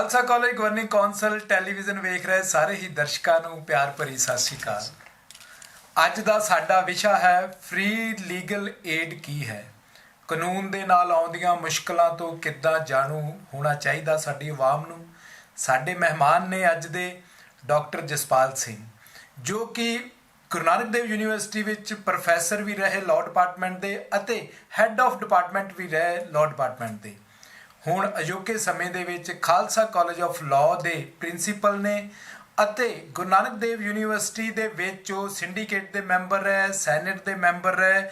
Khalsa college governing council television ਵੇਖ ਰਹੇ ਸਾਰੇ ਹੀ ਦਰਸ਼ਕਾਂ ਨੂੰ ਪਿਆਰ ਭਰੀ ਸਤਿ ਸ਼੍ਰੀ ਅਕਾਲ। ਅੱਜ ਦਾ ਸਾਡਾ ਵਿਸ਼ਾ ਹੈ ਫ੍ਰੀ ਲੀਗਲ ਏਡ ਕੀ ਹੈ। ਕਾਨੂੰਨ ਦੇ ਨਾਲ ਆਉਂਦੀਆਂ ਮੁਸ਼ਕਲਾਂ ਤੋਂ ਕਿੱਦਾਂ ਜਾਣੂ ਹੋਣਾ ਚਾਹੀਦਾ ਸਾਡੀ ਆਵਾਮ ਨੂੰ। ਸਾਡੇ ਮਹਿਮਾਨ ਨੇ ਅੱਜ ਦੇ ਡਾਕਟਰ ਜਸਪਾਲ ਸਿੰਘ, ਜੋ ਕਿ ਗੁਰੂ ਨਾਨਕ ਦੇਵ ਯੂਨੀਵਰਸਿਟੀ ਵਿੱਚ ਪ੍ਰੋਫੈਸਰ ਵੀ ਰਹੇ ਲਾਅ ਡਿਪਾਰਟਮੈਂਟ ਦੇ ਅਤੇ ਹੈੱਡ ਆਫ ਡਿਪਾਰਟਮੈਂਟ ਵੀ ਰਹੇ ਲਾਅ ਡਿਪਾਰਟਮੈਂਟ ਦੇ। ਹੁਣ ਅਜੋਕੇ ਸਮੇਂ ਦੇ ਵਿੱਚ ਖਾਲਸਾ ਕਾਲਜ ਆਫ ਲਾਅ ਦੇ ਪ੍ਰਿੰਸੀਪਲ ਨੇ ਅਤੇ ਗੁਰੂ ਨਾਨਕ ਦੇਵ ਯੂਨੀਵਰਸਿਟੀ ਦੇ ਵਿੱਚ ਉਹ ਸਿੰਡੀਕੇਟ ਦੇ ਮੈਂਬਰ ਰਹੇ, ਸੈਨੇਟ ਦੇ ਮੈਂਬਰ ਰਹੇ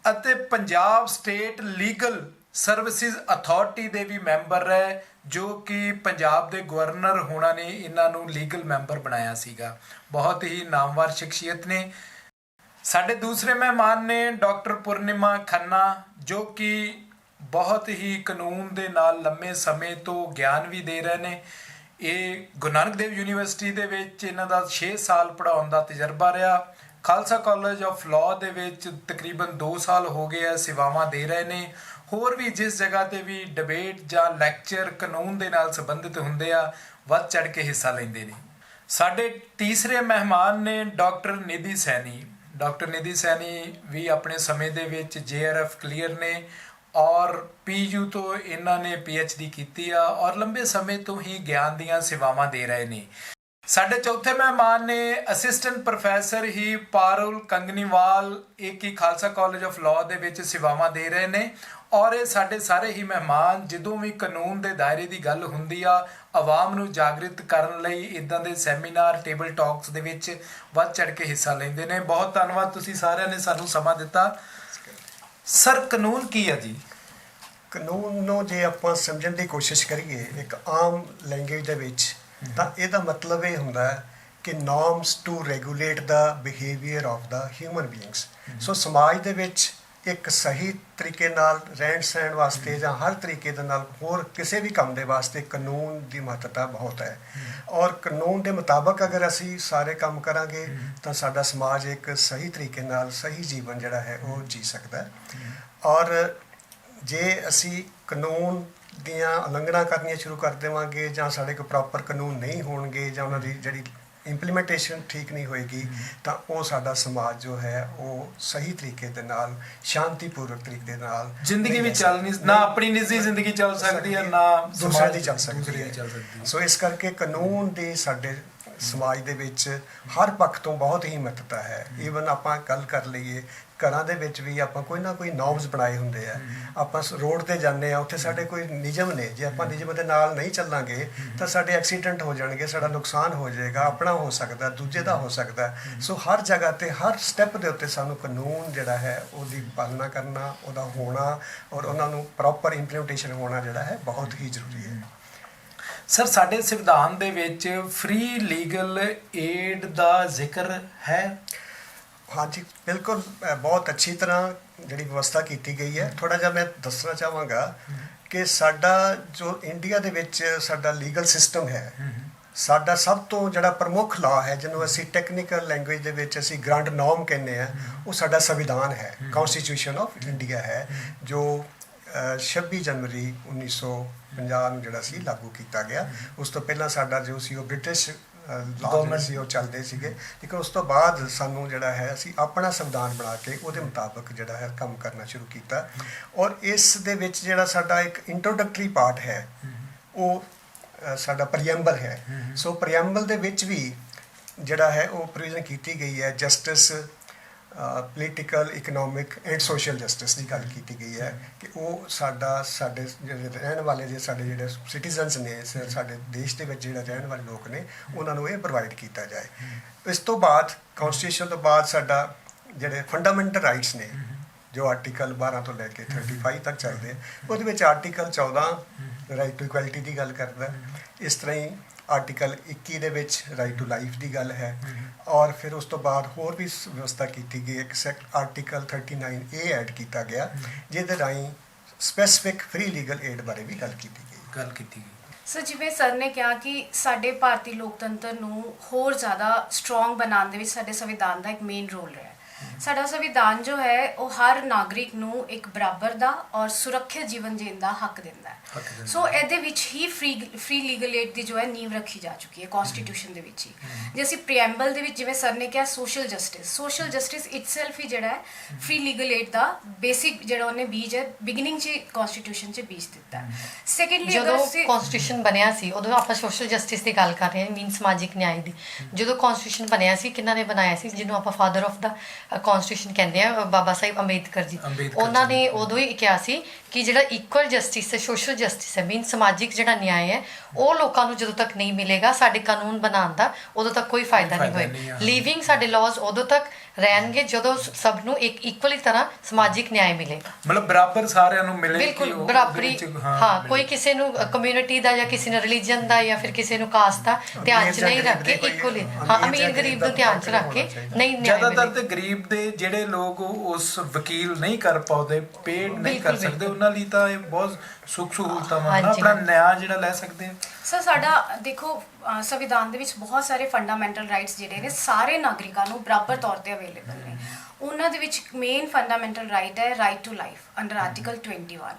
ਅਤੇ Punjab state legal services authority ਦੇ ਵੀ ਮੈਂਬਰ ਰਹੇ, ਜੋ ਕਿ ਪੰਜਾਬ ਦੇ ਗਵਰਨਰ ਹੋਣਾ ਨੇ ਇਹਨਾਂ ਨੂੰ ਲੀਗਲ ਮੈਂਬਰ ਬਣਾਇਆ ਸੀਗਾ। ਬਹੁਤ ਹੀ ਨਾਮਵਰ ਸ਼ਖਸੀਅਤ ਨੇ। ਸਾਡੇ ਦੂਸਰੇ ਮਹਿਮਾਨ ਨੇ ਡਾਕਟਰ ਪੂਰਨਿਮਾ ਖੰਨਾ, ਜੋ ਕਿ ਬਹੁਤ ਹੀ ਕਾਨੂੰਨ ਦੇ ਨਾਲ ਲੰਮੇ ਸਮੇਂ ਤੋਂ ਗਿਆਨ ਵੀ ਦੇ ਰਹੇ ਨੇ। ਇਹ ਗੁਰੂ ਨਾਨਕ ਦੇਵ ਯੂਨੀਵਰਸਿਟੀ ਦੇ ਵਿੱਚ ਇਹਨਾਂ ਦਾ 6 ਸਾਲ ਪੜ੍ਹਾਉਣ ਦਾ ਤਜਰਬਾ ਰਿਹਾ। ਖਾਲਸਾ ਕਾਲਜ ਆਫ ਲਾਅ ਦੇ ਵਿੱਚ ਤਕਰੀਬਨ 2 ਸਾਲ ਹੋ ਗਏ ਆ ਸੇਵਾਵਾਂ ਦੇ ਰਹੇ ਨੇ। ਹੋਰ ਵੀ ਜਿਸ ਜਗ੍ਹਾ 'ਤੇ ਵੀ ਡਿਬੇਟ ਜਾਂ ਲੈਕਚਰ ਕਾਨੂੰਨ ਦੇ ਨਾਲ ਸੰਬੰਧਿਤ ਹੁੰਦੇ ਆ, ਵੱਧ ਚੜ੍ਹ ਕੇ ਹਿੱਸਾ ਲੈਂਦੇ ਨੇ। ਸਾਡੇ ਤੀਸਰੇ ਮਹਿਮਾਨ ਨੇ ਡਾਕਟਰ ਨਿਧੀ ਸੈਣੀ। ਡਾਕਟਰ ਨਿਧੀ ਸੈਣੀ ਵੀ ਆਪਣੇ ਸਮੇਂ ਦੇ ਵਿੱਚ JRF ਕਲੀਅਰ ਨੇ ਔਰ PU ਤੋਂ ਇਹਨਾਂ ਨੇ PhD ਕੀਤੀ ਆ ਔਰ ਲੰਬੇ ਸਮੇਂ ਤੋਂ ਹੀ ਗਿਆਨ ਦੀਆਂ ਸੇਵਾਵਾਂ ਦੇ ਰਹੇ ਨੇ। ਸਾਡੇ ਚੌਥੇ ਮਹਿਮਾਨ ਨੇ ਅਸਿਸਟੈਂਟ ਪ੍ਰੋਫੈਸਰ ਹੀ ਪਾਰੁਲ ਕੰਗਨੀਵਾਲ, ਇਹ ਕਿ ਖਾਲਸਾ ਕਾਲਜ ਆਫ ਲਾਅ ਦੇ ਵਿੱਚ ਸੇਵਾਵਾਂ ਦੇ ਰਹੇ ਨੇ। ਔਰ ਇਹ ਸਾਡੇ ਸਾਰੇ ਹੀ ਮਹਿਮਾਨ ਜਦੋਂ ਵੀ ਕਾਨੂੰਨ ਦੇ ਦਾਇਰੇ ਦੀ ਗੱਲ ਹੁੰਦੀ ਆ, ਆਵਾਮ ਨੂੰ ਜਾਗਰਿਤ ਕਰਨ ਲਈ ਇੱਦਾਂ ਦੇ ਸੈਮੀਨਾਰ, ਟੇਬਲ ਟਾਕਸ ਦੇ ਵਿੱਚ ਵੱਧ ਚੜ੍ਹ ਕੇ ਹਿੱਸਾ ਲੈਂਦੇ ਨੇ। ਬਹੁਤ ਧੰਨਵਾਦ, ਤੁਸੀਂ ਸਾਰਿਆਂ ਨੇ ਸਾਨੂੰ ਸਮਾਂ ਦਿੱਤਾ। ਸਰ, ਕਾਨੂੰਨ ਕੀ ਹੈ ਜੀ? ਕਾਨੂੰਨ ਨੂੰ ਜੇ ਆਪਾਂ ਸਮਝਣ ਦੀ ਕੋਸ਼ਿਸ਼ ਕਰੀਏ ਇੱਕ ਆਮ ਲੈਂਗੁਏਜ ਦੇ ਵਿੱਚ, ਤਾਂ ਇਹਦਾ ਮਤਲਬ ਇਹ ਹੁੰਦਾ ਹੈ ਕਿ norms to regulate the behaviour of the human beings. So ਸਮਾਜ ਦੇ ਵਿੱਚ ਇੱਕ ਸਹੀ ਤਰੀਕੇ ਨਾਲ ਰਹਿਣ ਸਹਿਣ ਵਾਸਤੇ ਜਾਂ ਹਰ ਤਰੀਕੇ ਦੇ ਨਾਲ ਹੋਰ ਕਿਸੇ ਵੀ ਕੰਮ ਦੇ ਵਾਸਤੇ ਕਾਨੂੰਨ ਦੀ ਮਹੱਤਤਾ ਬਹੁਤ ਹੈ। ਔਰ ਕਾਨੂੰਨ ਦੇ ਮੁਤਾਬਕ ਅਗਰ ਅਸੀਂ ਸਾਰੇ ਕੰਮ ਕਰਾਂਗੇ ਤਾਂ ਸਾਡਾ ਸਮਾਜ ਇੱਕ ਸਹੀ ਤਰੀਕੇ ਨਾਲ ਸਹੀ ਜੀਵਨ ਜਿਹੜਾ ਹੈ ਉਹ ਜੀ ਸਕਦਾ ਹੈ। ਔਰ ਜੇ ਅਸੀਂ ਕਾਨੂੰਨ ਦੀਆਂ ਉਲੰਘਣਾ ਕਰਨੀਆਂ ਸ਼ੁਰੂ ਕਰ ਦੇਵਾਂਗੇ ਜਾਂ ਸਾਡੇ ਕੋਲ ਪ੍ਰੋਪਰ ਕਾਨੂੰਨ ਨਹੀਂ ਹੋਣਗੇ ਜਾਂ ਉਹਨਾਂ ਦੀ ਜਿਹੜੀ ਇੰਪਲੀਮੈਂਟੇਸ਼ਨ ਠੀਕ ਨਹੀਂ ਹੋਏਗੀ, ਤਾਂ ਉਹ ਸਾਡਾ ਸਮਾਜ ਜੋ ਹੈ ਉਹ ਸਹੀ ਤਰੀਕੇ ਦੇ ਨਾਲ ਸ਼ਾਂਤੀਪੂਰਵਕ ਤਰੀਕੇ ਦੇ ਨਾਲ ਜ਼ਿੰਦਗੀ ਵੀ ਚੱਲ ਨਹੀਂ, ਨਾ ਆਪਣੀ ਨਿੱਜੀ ਜ਼ਿੰਦਗੀ ਚੱਲ ਸਕਦੀ ਹੈ, ਨਾ ਦੂਸਰਿਆਂ ਦੀ ਚੱਲ ਸਕਦੀ ਹੈ। ਸੋ ਇਸ ਕਰਕੇ ਕਾਨੂੰਨ ਦੀ ਸਾਡੇ ਸਮਾਜ ਦੇ ਵਿੱਚ ਹਰ ਪੱਖ ਤੋਂ ਬਹੁਤ ਹੀ ਮਹੱਤਤਾ ਹੈ। ਈਵਨ ਆਪਾਂ ਗੱਲ ਕਰ ਲਈਏ, ਘਰਾਂ ਦੇ ਵਿੱਚ ਵੀ ਆਪਾਂ ਕੋਈ ਨਾ ਕੋਈ ਨੋਰਮਸ ਬਣਾਏ ਹੁੰਦੇ ਆ। ਆਪਾਂ ਰੋਡ 'ਤੇ ਜਾਂਦੇ ਆ, ਉੱਥੇ ਸਾਡੇ ਕੋਈ ਨਿਯਮ ਨੇ, ਜੇ ਆਪਾਂ ਨਿਯਮ ਦੇ ਨਾਲ ਨਹੀਂ ਚੱਲਾਂਗੇ ਤਾਂ ਸਾਡੇ ਐਕਸੀਡੈਂਟ ਹੋ ਜਾਣਗੇ, ਸਾਡਾ ਨੁਕਸਾਨ ਹੋ ਜਾਏਗਾ, ਆਪਣਾ ਹੋ ਸਕਦਾ, ਦੂਜੇ ਦਾ ਹੋ ਸਕਦਾ। ਸੋ ਹਰ ਜਗ੍ਹਾ 'ਤੇ ਹਰ ਸਟੈਪ ਦੇ ਉੱਤੇ ਸਾਨੂੰ ਕਾਨੂੰਨ ਜਿਹੜਾ ਹੈ ਉਹਦੀ ਪਾਲਣਾ ਕਰਨਾ, ਉਹਦਾ ਹੋਣਾ ਔਰ ਉਹਨਾਂ ਨੂੰ ਪ੍ਰੋਪਰ ਇੰਪਲੀਮੈਂਟੇਸ਼ਨ ਹੋਣਾ ਜਿਹੜਾ ਹੈ ਬਹੁਤ ਹੀ ਜ਼ਰੂਰੀ ਹੈ। ਸਰ, ਸਾਡੇ ਸੰਵਿਧਾਨ ਦੇ ਵਿੱਚ ਫ੍ਰੀ ਲੀਗਲ ਏਡ ਦਾ ਜ਼ਿਕਰ ਹੈ? ਹਾਂਜੀ, ਬਿਲਕੁਲ, ਬਹੁਤ ਅੱਛੀ ਤਰ੍ਹਾਂ ਜਿਹੜੀ ਵਿਵਸਥਾ ਕੀਤੀ ਗਈ ਹੈ। ਥੋੜ੍ਹਾ ਜਿਹਾ ਮੈਂ ਦੱਸਣਾ ਚਾਹਾਂਗਾ ਕਿ ਸਾਡਾ ਜੋ ਇੰਡੀਆ ਦੇ ਵਿੱਚ ਸਾਡਾ ਲੀਗਲ ਸਿਸਟਮ ਹੈ, ਸਾਡਾ ਸਭ ਤੋਂ ਜਿਹੜਾ ਪ੍ਰਮੁੱਖ ਲਾਅ ਹੈ, ਜਿਹਨੂੰ ਅਸੀਂ ਟੈਕਨੀਕਲ ਲੈਂਗੁਏਜ ਦੇ ਵਿੱਚ ਅਸੀਂ ਗ੍ਰਾਂਡ ਨੋਰਮ ਕਹਿੰਦੇ ਹਾਂ, ਉਹ ਸਾਡਾ ਸੰਵਿਧਾਨ ਹੈ, ਕੌਂਸਟੀਟਿਊਸ਼ਨ ਆਫ ਇੰਡੀਆ ਹੈ, ਜੋ 26 ਜਨਵਰੀ 1950 ਨੂੰ ਜਿਹੜਾ ਸੀ ਲਾਗੂ ਕੀਤਾ ਗਿਆ। ਉਸ ਤੋਂ ਪਹਿਲਾਂ ਸਾਡਾ ਜੋ ਸੀ ਉਹ ਬ੍ਰਿਟਿਸ਼ ਗਵਰਨਮੈਂਟ ਸੀ, ਉਹ ਚੱਲਦੇ ਸੀਗੇ। ਲੇਕਿਨ ਉਸ ਤੋਂ ਬਾਅਦ ਸਾਨੂੰ ਜਿਹੜਾ ਹੈ ਅਸੀਂ ਆਪਣਾ ਸੰਵਿਧਾਨ ਬਣਾ ਕੇ ਉਹਦੇ ਮੁਤਾਬਕ ਜਿਹੜਾ ਹੈ ਕੰਮ ਕਰਨਾ ਸ਼ੁਰੂ ਕੀਤਾ। ਔਰ ਇਸ ਦੇ ਵਿੱਚ ਜਿਹੜਾ ਸਾਡਾ ਇੱਕ ਇੰਟਰੋਡਕਟਰੀ ਪਾਰਟ ਹੈ ਉਹ ਸਾਡਾ ਪ੍ਰੀਐਂਬਲ ਹੈ। ਸੋ ਪ੍ਰੀਐਂਬਲ ਦੇ ਵਿੱਚ ਵੀ ਜਿਹੜਾ ਹੈ ਉਹ ਪ੍ਰੋਵੀਜ਼ਨ ਕੀਤੀ ਗਈ ਹੈ justice, political, economic and social justice ਦੀ ਗੱਲ ਕੀਤੀ ਗਈ ਹੈ ਕਿ ਉਹ ਸਾਡੇ ਜਿਹੜੇ ਰਹਿਣ ਵਾਲੇ ਸਾਡੇ ਜਿਹੜੇ ਸਿਟੀਜ਼ਨਸ ਨੇ, ਸਾਡੇ ਦੇਸ਼ ਦੇ ਵਿੱਚ ਜਿਹੜੇ ਰਹਿਣ ਵਾਲੇ ਲੋਕ ਨੇ, ਉਹਨਾਂ ਨੂੰ ਇਹ ਪ੍ਰੋਵਾਈਡ ਕੀਤਾ ਜਾਏ। ਇਸ ਤੋਂ ਬਾਅਦ ਕੌਂਸਟੀਟਿਊਸ਼ਨ ਤੋਂ ਬਾਅਦ ਸਾਡਾ ਜਿਹੜੇ ਫੰਡਾਮੈਂਟਲ ਰਾਈਟਸ ਨੇ, ਜੋ ਆਰਟੀਕਲ 12 ਤੋਂ ਲੈ ਕੇ 35 ਤੱਕ ਚੱਲਦੇ, ਉਹਦੇ ਵਿੱਚ ਆਰਟੀਕਲ 14 ਰਾਈਟ ਟੂ ਇਕੁਐਲਿਟੀ ਦੀ ਗੱਲ ਕਰਦਾ। ਇਸ ਤਰ੍ਹਾਂ ਹੀ ਆਰਟੀਕਲ 21 ਦੇ ਵਿੱਚ ਰਾਈਟ ਟੂ ਲਾਈਫ ਦੀ ਗੱਲ ਹੈ। ਔਰ ਫਿਰ ਉਸ ਤੋਂ ਬਾਅਦ ਹੋਰ ਵੀ ਵਿਵਸਥਾ ਕੀਤੀ ਗਈ, ਇੱਕ ਆਰਟੀਕਲ 39A ਐਡ ਕੀਤਾ ਗਿਆ, ਜਿਹਦੇ ਰਾਹੀਂ ਸਪੈਸੀਫਿਕ ਫ੍ਰੀ ਲੀਗਲ ਏਡ ਬਾਰੇ ਵੀ ਗੱਲ ਕੀਤੀ ਗਈ। ਸਰ, ਜਿਵੇਂ ਸਰ ਨੇ ਕਿਹਾ ਕਿ ਸਾਡੇ ਭਾਰਤੀ ਲੋਕਤੰਤਰ ਨੂੰ ਹੋਰ ਜ਼ਿਆਦਾ ਸਟਰੋਂਗ ਬਣਾਉਣ ਦੇ ਵਿੱਚ ਸਾਡੇ ਸੰਵਿਧਾਨ ਦਾ ਇੱਕ ਮੇਨ ਰੋਲ ਰਿਹਾ ਹੈ। ਸਾਡਾ ਸੰਵਿਧਾਨ ਜੋ ਹੈ ਉਹ ਹਰ ਨਾਗਰਿਕ ਨੂੰ ਇੱਕ ਬਰਾਬਰ ਦਾ ਔਰ ਸੁਰੱਖਿਅਤ ਜੀਵਨ ਜੀਣ ਦਾ ਹੱਕ ਦਿੰਦਾ ਹੈ। ਸੋ ਇਹਦੇ ਵਿੱਚ ਹੀ ਫ੍ਰੀ ਲੀਗਲ ਏਡ ਦੀ ਜੋ ਹੈ ਨੀਂਹ ਰੱਖੀ ਜਾ ਚੁੱਕੀ ਹੈ ਕਨਸਟੀਟਿਊਸ਼ਨ ਦੇ ਵਿੱਚ ਹੀ। ਜੇ ਅਸੀਂ ਪ੍ਰੀਐਮਬਲ ਦੇ ਵਿੱਚ ਜਿਵੇਂ ਸਰ ਨੇ ਕਿਹਾ ਸੋਸ਼ਲ ਜਸਟਿਸ ਇਟਸੈਲਫ ਹੀ ਜਿਹੜਾ ਹੈ ਫ੍ਰੀ ਲੀਗਲ ਏਡ ਦਾ ਬੇਸਿਕ ਜਿਹੜਾ ਉਹਨੇ ਬੀਜ ਹੈ ਬਿਗਨਿੰਗ 'ਚ ਕਨਸਟੀਟਿਊਸ਼ਨ 'ਚ ਬੀਜ ਦਿੱਤਾ ਹੈ। ਸੈਕੰਡਲੀ ਅਗਰ ਜਦੋਂ ਅਸੀਂ ਕਨਸਟੀਟਿਊਸ਼ਨ ਬਣਿਆ ਸੀ ਉਦੋਂ ਆਪਾਂ ਸੋਸ਼ਲ ਜਸਟਿਸ ਦੀ ਗੱਲ ਕਰ ਰਹੇ ਹਾਂ, ਮੀਨ ਸਮਾਜਿਕ ਨਿਆਂ ਦੀ। ਜਦੋਂ ਕਨਸਟੀਟਿਊਸ਼ਨ ਬਣਿਆ ਸੀ ਕਿਹਨਾਂ ਨੇ ਬਣਾਇਆ ਸੀ, ਜਿਹਨੂੰ ਆਪਾਂ ਫਾਦਰ ਆਫ ਦਾ ਕਨਸਟੀਟਿਊਸ਼ਨ ਕਹਿੰਦੇ ਆ, ਬਾਬਾ ਸਾਹਿਬ ਅੰਬੇਦਕਰ ਜੀ। ਉਹਨਾਂ ਨੇ ਉਦੋਂ ਹੀ ਕਿਹਾ ਸੀ ਕਿ ਜਿਹੜਾ ਇਕੁਅਲ ਜਸਟਿਸ ਹੈ, ਸੋਸ਼ਲ ਜਸਟਿਸ ਹੈ, ਮੀਨ ਸਮਾਜਿਕ ਜਿਹੜਾ ਨਿਆਂ ਹੈ, ਉਹ ਲੋਕਾਂ ਨੂੰ ਜਦੋਂ ਤੱਕ ਨਹੀਂ ਮਿਲੇਗਾ ਸਾਡੇ ਕਾਨੂੰਨ ਬਣਾਉਣ ਦਾ ਉਦੋਂ ਤੱਕ ਕੋਈ ਫਾਇਦਾ ਨਹੀਂ ਹੋਏਗਾ। ਲਿਵਿੰਗ ਸਾਡੇ ਲਾਜ਼ ਉਦੋਂ ਤੱਕ ਰਹਿਣਗੇ ਜਦੋਂ ਸਭ ਨੂੰ ਇੱਕ ਇਕੁਅਲੀ ਤਰ੍ਹਾਂ ਸਮਾਜਿਕ ਨਿਆਂ ਮਿਲੇਗਾ, ਮਤਲਬ ਬਰਾਬਰ ਸਾਰਿਆਂ ਨੂੰ ਮਿਲੇ ਬਿਲਕੁਲ ਬਰਾਬਰੀ। ਹਾਂ, ਕੋਈ ਕਿਸੇ ਨੂੰ ਕਮਿਊਨਿਟੀ ਦਾ ਜਾਂ ਕਿਸੇ ਨੂੰ ਰਿਲੀਜਨ ਦਾ ਜਾਂ ਫਿਰ ਕਿਸੇ ਨੂੰ ਕਾਸਟ ਦਾ ਧਿਆਨ 'ਚ ਨਹੀਂ ਰੱਖ ਕੇ ਇਕੁਅਲੀ, ਹਾਂ ਅਮੀਰ ਗਰੀਬ ਨੂੰ ਧਿਆਨ 'ਚ ਰੱਖ ਕੇ ਨਹੀਂ ਨਿਆਂ ਜ਼ਿਆਦਾਤਰ ਤੇ ਗਰੀਬ ਦੇ ਜਿਹੜੇ ਲੋਕ ਉਸ ਵਕੀਲ ਨਹੀਂ ਕਰ ਪਾਉਂਦੇ, ਪੇਡ ਨਹੀਂ ਕਰ ਸਕਦੇ, ਉਹਨਾਂ ਲਈ ਤਾਂ ਇਹ ਬਹੁਤ ਸੁੱਖ ਸਹੂਲਤਾਂ ਵਾ ਨਾ, ਆਪਣਾ ਨਿਆਂ ਜਿਹੜਾ ਲੈ ਸਕਦੇ ਆ। ਸਰ ਸਾਡਾ ਦੇਖੋ ਸੰਵਿਧਾਨ ਦੇ ਵਿੱਚ ਬਹੁਤ ਸਾਰੇ ਫੰਡਾਮੈਂਟਲ ਰਾਈਟਸ ਜਿਹੜੇ ਨੇ ਸਾਰੇ ਨਾਗਰਿਕਾਂ ਨੂੰ ਬਰਾਬਰ ਤੌਰ ਤੇ ਅਵੇਲੇਬਲ ਨੇ। ਉਹਨਾਂ ਦੇ ਵਿੱਚ ਮੇਨ ਫੰਡਾਮੈਂਟਲ ਰਾਈਟ ਹੈ right to life under article 21।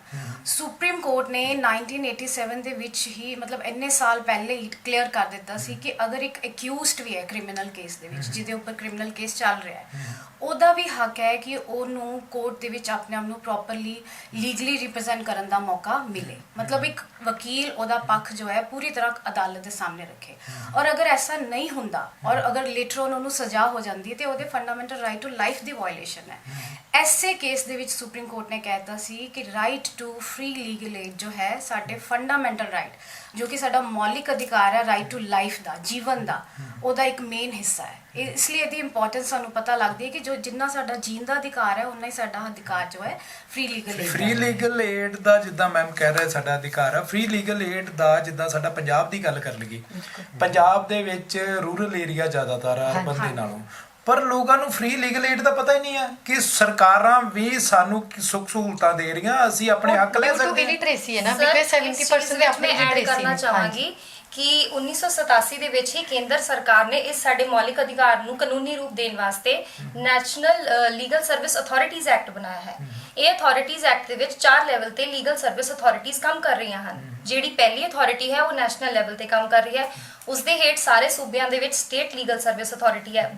Supreme Court ਨੇ 1987 ਦੇ ਵਿੱਚ ਹੀ ਮਤਲਬ ਇੰਨੇ ਸਾਲ ਪਹਿਲੇ ਹੀ ਕਲੀਅਰ ਕਰ ਦਿੱਤਾ ਸੀ ਕਿ ਅਗਰ ਇੱਕ ਅਕਿਊਜ਼ਡ ਵੀ ਹੈ ਕ੍ਰਿਮੀਨਲ ਕੇਸ ਦੇ ਵਿੱਚ, ਜਿਹਦੇ ਉੱਪਰ ਕ੍ਰਿਮੀਨਲ ਕੇਸ ਚੱਲ ਰਿਹਾ ਹੈ, ਉਹਦਾ ਵੀ ਹੱਕ ਹੈ ਕਿ ਉਹਨੂੰ ਕੋਰਟ ਦੇ ਵਿੱਚ ਆਪਣੇ ਆਪ ਨੂੰ ਪ੍ਰੋਪਰਲੀ ਲੀਗਲੀ ਰਿਪਰੈਜ਼ੈਂਟ ਕਰਨ ਦਾ ਮੌਕਾ ਮਿਲੇ। ਮਤਲਬ ਇੱਕ ਵਕੀਲ ਉਹਦਾ ਪੱਖ ਜੋ ਹੈ ਪੂਰੀ ਤਰ੍ਹਾਂ ਅਦਾਲਤ ਦੇ ਸਾਹਮਣੇ ਰੱਖੇ। ਔਰ ਅਗਰ ਐਸਾ ਨਹੀਂ ਹੁੰਦਾ ਔਰ ਅਗਰ ਲੇਟਰ ਉਹਨਾਂ ਨੂੰ ਸਜ਼ਾ ਹੋ ਜਾਂਦੀ ਹੈ ਤੇ ਉਹਦੇ fundamental right to life the violation ਹੈ। ਐਸੇ ਕੇਸ ਦੇ ਵਿੱਚ ਸੁਪਰੀਮ ਕੋਰਟ ਨੇ ਕਹਿਤਾ ਸੀ ਕਿ right to free legal aid ਜੋ ਹੈ ਸਾਡੇ ਫੰਡਾਮੈਂਟਲ ਰਾਈਟ, ਜੋ ਕਿ ਸਾਡਾ ਮੌਲਿਕ ਅਧਿਕਾਰ ਹੈ ਰਾਈਟ ਟੂ ਲਾਈਫ ਦਾ, ਜੀਵਨ ਦਾ, ਉਹਦਾ ਇੱਕ ਮੇਨ ਹਿੱਸਾ ਹੈ। ਇਸ ਲਈ ਇਹਦੀ ਇੰਪੋਰਟੈਂਸ ਸਾਨੂੰ ਪਤਾ ਲੱਗਦੀ ਹੈ ਕਿ ਜੋ ਜਿੰਨਾ ਸਾਡਾ ਜੀਣ ਦਾ ਅਧਿਕਾਰ ਹੈ ਉਨਾ ਹੀ ਸਾਡਾ ਅਧਿਕਾਰ ਜੋ ਹੈ ਫ੍ਰੀ ਲੀਗਲ ਏਡ ਦਾ, ਜਿੱਦਾਂ ਮੈਮ ਕਹਿ ਰਹੇ ਸਾਡਾ ਅਧਿਕਾਰ ਆ ਫ੍ਰੀ ਲੀਗਲ ਏਡ ਦਾ। ਜਿੱਦਾਂ ਸਾਡਾ ਪੰਜਾਬ ਦੀ ਗੱਲ ਕਰ ਲਈਏ, ਪੰਜਾਬ ਦੇ ਵਿੱਚ ਰੂਰਲ ਏਰੀਆ ਜ਼ਿਆਦਾਤਰ ਆ ਅਰਬਨ ਦੇ ਨਾਲੋਂ, ਪਰ ਲੋਕਾਂ ਨੂੰ ਫ੍ਰੀ ਲੀਗਲ ਏਡ ਦਾ ਪਤਾ ਹੀ ਨਹੀਂ ਹੈ ਕਿ ਸਰਕਾਰਾਂ ਵੀ ਸਾਨੂੰ ਸੁੱਖ ਸਹੂਲਤਾਂ ਦੇ ਰਹੀਆਂ, ਅਸੀਂ ਆਪਣੇ ਹੱਕ ਲੈ ਸਕਦੇ ਹਾਂ। ਇਲਿਟਰੇਸੀ ਹੈ ਨਾ, ਬਿਕਾਜ਼ 70% ਦੇ ਆਪਣੀ ਇਲਿਟਰੇਸੀ ਕਰਨਾ ਚਾਹਾਂਗੀ ਕਿ 1987 ਦੇ ਵਿੱਚ ਹੀ ਕੇਂਦਰ ਸਰਕਾਰ ਨੇ ਇਸ ਸਾਡੇ ਮੌਲਿਕ ਅਧਿਕਾਰ ਨੂੰ ਕਾਨੂੰਨੀ ਰੂਪ ਦੇਣ ਵਾਸਤੇ national legal service authorities act ਬਣਾਇਆ ਹੈ। ਇਹ ਅਥਾਰਟੀਜ਼ ਐਕਟ ਦੇ ਵਿੱਚ 4 ਲੈਵਲ ਤੇ ਲੀਗਲ ਸਰਵਿਸ ਅਥਾਰਟੀਜ਼ ਕੰਮ ਕਰ ਰਹੀਆਂ ਹਨ। ਜਿਹੜੀ ਪਹਿਲੀ ਅਥਾਰਟੀ ਹੈ ਉਹ ਨੈਸ਼ਨਲ ਲੈਵਲ ਤੇ ਕੰਮ ਕਰ ਰਹੀ ਹੈ, ਉਸ ਦੇ ਹੇਠ ਸਾਰੇ ਸੂਬਿਆਂ ਦੇ ਵਿੱਚ ਸਟੇਟ ਲੀਗਲ ਸਰਵਿਸ ਅਥਾਰਟੀ ਹੈ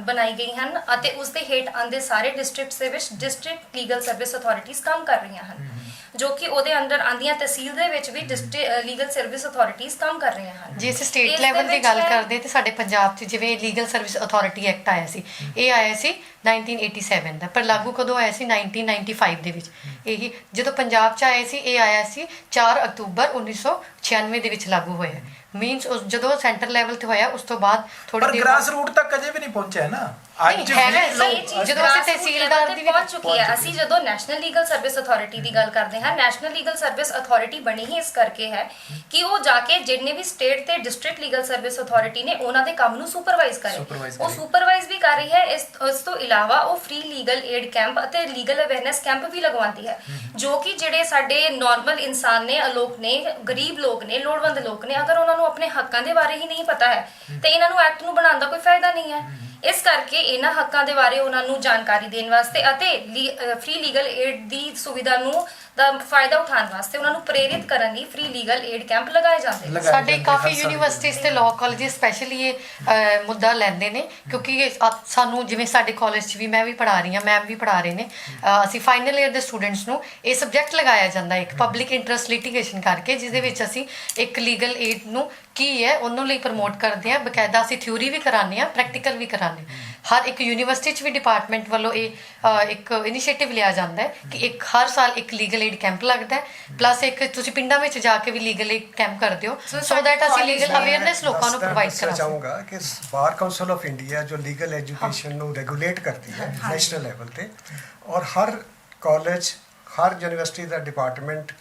ਬਣਾਈ ਗਈ ਹਨ ਅਤੇ ਉਸ ਦੇ ਹੇਠ ਆਉਂਦੇ ਸਾਰੇ ਡਿਸਟ੍ਰਿਕਟਸ ਦੇ ਵਿੱਚ ਡਿਸਟ੍ਰਿਕਟ ਲੀਗਲ ਸਰਵਿਸ ਅਥਾਰਟੀਜ਼ ਕੰਮ ਕਰ ਰਹੀਆਂ ਹਨ, ਜੋ ਕਿ ਉਹਦੇ ਅੰਦਰ ਆਉਂਦੀਆਂ ਤਹਿਸੀਲ ਦੇ ਵਿੱਚ ਵੀ ਡਿਸਟ੍ਰਿਕਟ ਲੀਗਲ ਸਰਵਿਸ ਅਥਾਰਟੀਜ਼ ਕੰਮ ਕਰ ਰਹੀਆਂ ਹਨ। ਜੇ ਅਸੀਂ ਸਟੇਟ ਲੈਵਲ ਦੀ ਗੱਲ ਕਰਦੇ ਤੇ ਸਾਡੇ ਪੰਜਾਬ 'ਚ ਜਿਵੇਂ ਲੀਗਲ ਸਰਵਿਸ ਅਥਾਰਟੀ ਐਕਟ ਆਇਆ ਸੀ, ਇਹ ਆਇਆ ਸੀ 1987 ਦਾ, ਪਰ ਲਾਗੂ ਕਦੋਂ ਆਇਆ ਸੀ 1995 ਦੇ ਵਿੱਚ। ਇਹ ਜਦੋਂ ਪੰਜਾਬ 'ਚ ਆਇਆ ਸੀ ਇਹ ਆਇਆ ਸੀ 4 ਅਕਤੂਬਰ 1996 ਦੇ ਵਿੱਚ ਲਾਗੂ ਹੋਇਆ। ਮੀਨਸ ਉਸ ਜਦੋਂ ਸੈਂਟਰ ਲੈਵਲ ਤੇ ਹੋਇਆ ਉਸ ਤੋਂ ਬਾਅਦ ਥੋੜੀ ਪਰ ਗ੍ਰਾਸ ਰੂਟ ਤੱਕ ਅਜੇ ਵੀ ਨਹੀਂ ਪਹੁੰਚਿਆ ਨਾ। ਅੱਜ ਜਦੋਂ ਅਸੀਂ ਤਹਿਸੀਲਦਾਰ ਦੀ ਵੀ ਪਹੁੰਚ ਚੁੱਕੀ ਹੈ। ਅਸੀਂ ਜਦੋਂ ਨੈਸ਼ਨਲ ਲੀਗਲ ਸਰਵਿਸ ਅਥਾਰਟੀ ਦੀ ਗੱਲ ਕਰਦੇ ਹਾਂ, ਨੈਸ਼ਨਲ ਲੀਗਲ ਸਰਵਿਸ ਅਥਾਰਟੀ ਬਣੀ ਹੀ ਇਸ ਕਰਕੇ ਹੈ ਕਿ ਉਹ ਜਾ ਕੇ ਜਿੰਨੇ ਵੀ ਸਟੇਟ ਤੇ ਡਿਸਟ੍ਰਿਕਟ ਲੀਗਲ ਸਰਵਿਸ ਅਥਾਰਟੀ ਨੇ ਉਹਨਾਂ ਦੇ ਕੰਮ ਨੂੰ ਸੁਪਰਵਾਈਜ਼ ਕਰੇ। ਉਹ ਸੁਪਰਵਾਈਜ਼ ਵੀ ਕਰ ਰਹੀ ਹੈ। ਇਸ ਤੋਂ ਇਲਾਵਾ ਉਹ ਫ੍ਰੀ ਲੀਗਲ ਏਡ ਕੈਂਪ ਅਤੇ ਲੀਗਲ ਅਵੇਅਰਨੈਸ ਕੈਂਪ ਵੀ ਲਗਵਾਉਂਦੀ ਹੈ, ਜੋ ਕਿ ਜਿਹੜੇ ਸਾਡੇ ਨਾਰਮਲ ਇਨਸਾਨ ਨੇ, ਅਲੋਕ ਨੇ, ਗਰੀਬ ਲੋਕ ਨੇ, ਲੋੜਵੰਦ ਲੋਕ ਨੇ, ਅਗਰ ਉਹਨਾਂ ਨੂੰ ਆਪਣੇ ਹੱਕਾਂ ਦੇ ਬਾਰੇ ਹੀ ਨਹੀਂ ਪਤਾ ਹੈ ਤੇ ਇਹਨਾਂ ਨੂੰ ਐਕਟ ਨੂੰ ਬਣਾਉਣ ਦਾ ਕੋਈ ਫਾਇਦਾ ਨਹੀਂ ਹੈ। ਇਸ ਕਰਕੇ ਇਹਨਾਂ ਹੱਕਾਂ ਦੇ ਬਾਰੇ ਉਹਨਾਂ ਨੂੰ ਜਾਣਕਾਰੀ ਦੇਣ ਵਾਸਤੇ ਅਤੇ ਫ੍ਰੀ ਲੀਗਲ ਏਡ ਦੀ ਸੁਵਿਧਾ ਨੂੰ ਦਾ ਫਾਇਦਾ ਉਠਾਉਣ ਵਾਸਤੇ ਉਹਨਾਂ ਨੂੰ ਪ੍ਰੇਰਿਤ ਕਰਨ ਲਈ ਫ੍ਰੀ ਲੀਗਲ ਏਡ ਕੈਂਪ ਲਗਾਏ ਜਾਂਦੇ ਨੇ। ਸਾਡੇ ਕਾਫੀ ਯੂਨੀਵਰਸਿਟੀਜ਼ ਤੇ ਲਾਅ ਕਾਲਜਿਸ ਸਪੈਸ਼ਲੀ ਇਹ ਮੁੱਦਾ ਲੈਂਦੇ ਨੇ, ਕਿਉਂਕਿ ਸਾਨੂੰ ਜਿਵੇਂ ਸਾਡੇ ਕਾਲਜ 'ਚ ਵੀ ਮੈਂ ਵੀ ਪੜ੍ਹਾ ਰਹੀ ਹਾਂ, ਮੈਮ ਵੀ ਪੜ੍ਹਾ ਰਹੇ ਨੇ, ਅਸੀਂ ਫਾਈਨਲ ਈਅਰ ਦੇ ਸਟੂਡੈਂਟਸ ਨੂੰ ਇਹ ਸਬਜੈਕਟ ਲਗਾਇਆ ਜਾਂਦਾ ਇੱਕ ਪਬਲਿਕ ਇੰਟਰਸਟ ਲਿਟੀਗੇਸ਼ਨ ਕਰਕੇ, ਜਿਹਦੇ ਵਿੱਚ ਅਸੀਂ ਇੱਕ ਲੀਗਲ ਏਡ ਨੂੰ ਕੀ ਹੈ ਉਹਨੂੰ ਲਈ ਪ੍ਰਮੋਟ ਕਰਦੇ ਹਾਂ। ਬਕਾਇਦਾ ਅਸੀਂ ਥਿਊਰੀ ਵੀ ਕਰਾਉਂਦੇ ਹਾਂ, ਪ੍ਰੈਕਟੀਕਲ ਵੀ ਕਰਾਉਂਦੇ ਹਾਂ। ਹਰ ਇੱਕ ਯੂਨੀਵਰਸਿਟੀ 'ਚ ਵੀ ਡਿਪਾਰਟਮੈਂਟ ਵੱਲੋਂ ਇਹ ਇੱਕ ਇਨੀਸ਼ੀਏਟਿਵ ਲਿਆ ਜਾਂਦਾ ਹੈ ਕਿ ਇੱਕ ਹਰ ਸਾਲ ਇੱਕ ਲੀਗਲ ਏਡ ਕੈਂਪ ਲੱਗਦਾ ਹੈ, ਪਲੱਸ ਇੱਕ ਤੁਸੀਂ ਪਿੰਡਾਂ ਵਿੱਚ ਜਾ ਕੇ ਵੀ ਲੀਗਲ ਏਡ ਕੈਂਪ ਕਰਦੇ ਹੋ, ਸੋ ਦੈਟ ਅਸੀਂ ਲੀਗਲ ਅਵੇਅਰਨੈਸ ਲੋਕਾਂ ਨੂੰ ਪ੍ਰੋਵਾਈਡ ਕਰਾ ਚਾਹੂੰਗਾ ਕਿ ਬਾਰ ਕਾਉਂਸਲ ਆਫ ਇੰਡੀਆ ਜੋ ਲੀਗਲ ਐਜੂਕੇਸ਼ਨ ਨੂੰ ਰੈਗੂਲੇਟ ਕਰਦੀ ਹੈ ਨੈਸ਼ਨਲ ਲੈਵਲ ਤੇ, ਔਰ ਹਰ ਕਾਲਜ ਹਰ ਯੂਨੀਵਰਸਿਟੀ ਦਾ ਡਿਪਾਰਟਮੈਂਟ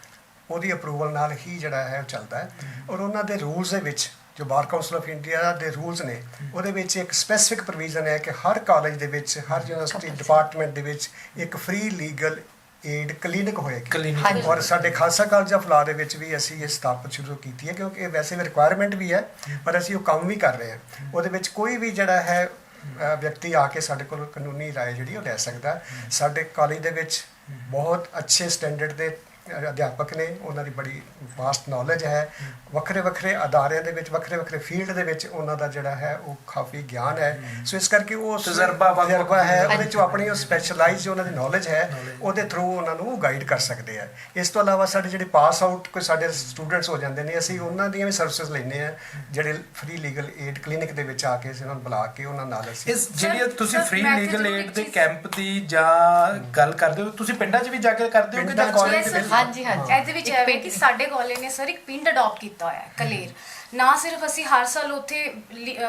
ਉਹਦੀ ਅਪਰੂਵਲ ਨਾਲ ਹੀ ਜਿਹੜਾ ਹੈ ਉਹ ਚੱਲਦਾ ਹੈ। ਔਰ ਉਹਨਾਂ ਦੇ ਰੂਲਸ ਦੇ ਵਿੱਚ ਜੋ ਬਾਰ ਕਾਉਂਸਲ ਆਫ ਇੰਡੀਆ ਦੇ ਰੂਲਸ ਨੇ ਉਹਦੇ ਵਿੱਚ ਇੱਕ ਸਪੈਸੀਫਿਕ ਪ੍ਰੋਵੀਜ਼ਨ ਹੈ ਕਿ ਹਰ ਕਾਲਜ ਦੇ ਵਿੱਚ, ਹਰ ਯੂਨੀਵਰਸਿਟੀ ਡਿਪਾਰਟਮੈਂਟ ਦੇ ਵਿੱਚ ਇੱਕ ਫ੍ਰੀ ਲੀਗਲ ਏਡ ਕਲੀਨਿਕ ਹੋਏਗੀ। ਔਰ ਸਾਡੇ ਖਾਲਸਾ ਕਾਲਜ ਆਫ ਲਾਅ ਦੇ ਵਿੱਚ ਵੀ ਅਸੀਂ ਇਹ ਸਥਾਪਿਤ ਸ਼ੁਰੂ ਕੀਤੀ ਹੈ, ਕਿਉਂਕਿ ਇਹ ਵੈਸੇ ਵੀ ਰਿਕੁਆਇਰਮੈਂਟ ਵੀ ਹੈ ਪਰ ਅਸੀਂ ਉਹ ਕੰਮ ਵੀ ਕਰ ਰਹੇ ਹਾਂ। ਉਹਦੇ ਵਿੱਚ ਕੋਈ ਵੀ ਜਿਹੜਾ ਹੈ ਵਿਅਕਤੀ ਆ ਕੇ ਸਾਡੇ ਕੋਲ ਕਾਨੂੰਨੀ ਰਾਏ ਜਿਹੜੀ ਉਹ ਲੈ ਸਕਦਾ ਹੈ। ਸਾਡੇ ਕਾਲਜ ਦੇ ਵਿੱਚ ਬਹੁਤ ਅੱਛੇ ਸਟੈਂਡਰਡ ਦੇ ਅਧਿਆਪਕ ਨੇ, ਉਹਨਾਂ ਦੀ ਬੜੀ ਵਾਸਟ ਨੌਲੇਜ ਹੈ। ਵੱਖਰੇ ਵੱਖਰੇ ਅਦਾਰਿਆਂ ਦੇ ਵਿੱਚ ਵੱਖਰੇ ਵੱਖਰੇ ਫੀਲਡ ਦੇ ਵਿੱਚ ਉਹਨਾਂ ਦਾ ਜਿਹੜਾ ਹੈ ਉਹ ਕਾਫੀ ਗਿਆਨ ਹੈ। ਸੋ ਇਸ ਕਰਕੇ ਉਹ ਤਜਰਬਾ ਹੈ, ਉਹਦੇ 'ਚੋਂ ਆਪਣੀ ਉਹ ਸਪੈਸ਼ਲਾਈਜ਼ ਜੋ ਉਹਨਾਂ ਦੀ ਨੌਲੇਜ ਹੈ ਉਹਦੇ ਥਰੂ ਉਹਨਾਂ ਨੂੰ ਗਾਈਡ ਕਰ ਸਕਦੇ ਆ। ਇਸ ਤੋਂ ਇਲਾਵਾ ਸਾਡੇ ਜਿਹੜੇ ਪਾਸ ਆਊਟ ਕੋਈ ਸਾਡੇ ਸਟੂਡੈਂਟਸ ਹੋ ਜਾਂਦੇ ਨੇ, ਅਸੀਂ ਉਹਨਾਂ ਦੀਆਂ ਵੀ ਸਰਵਿਸਿਜ਼ ਲੈਂਦੇ ਆ, ਜਿਹੜੇ ਫ੍ਰੀ ਲੀਗਲ ਏਡ ਕਲੀਨਿਕ ਦੇ ਵਿੱਚ ਆ ਕੇ ਅਸੀਂ ਉਹਨਾਂ ਨੂੰ ਬੁਲਾ ਕੇ ਉਹਨਾਂ ਨਾਲ ਅਸੀਂ ਇਸ ਜਿਹੜੀ ਤੁਸੀਂ ਫ੍ਰੀ ਲੀਗਲ ਏਡ ਦੇ ਕੈਂਪ ਦੀ ਜਾਂ ਗੱਲ ਕਰਦੇ ਹੋ, ਤੁਸੀਂ ਪਿੰਡਾਂ 'ਚ ਵੀ ਜਾ ਕੇ ਕਰਦੇ ਹੋ ਕਿ ਜਾਂ ਕਾਲਜ ਦੇ ਵਿੱਚ? ਹਾਂਜੀ ਹਾਂਜੀ ਇਹਦੇ ਵਿੱਚ ਇਹ ਹੈ ਕਿ ਸਾਡੇ ਕਾਲਜ ਨੇ ਸਰ ਇੱਕ ਪਿੰਡ ਅਡਾਪਟ ਕੀਤਾ ਹੋਇਆ ਹੈ ਕਲੇਰ। ਨਾ ਸਿਰਫ ਅਸੀਂ ਹਰ ਸਾਲ ਉੱਥੇ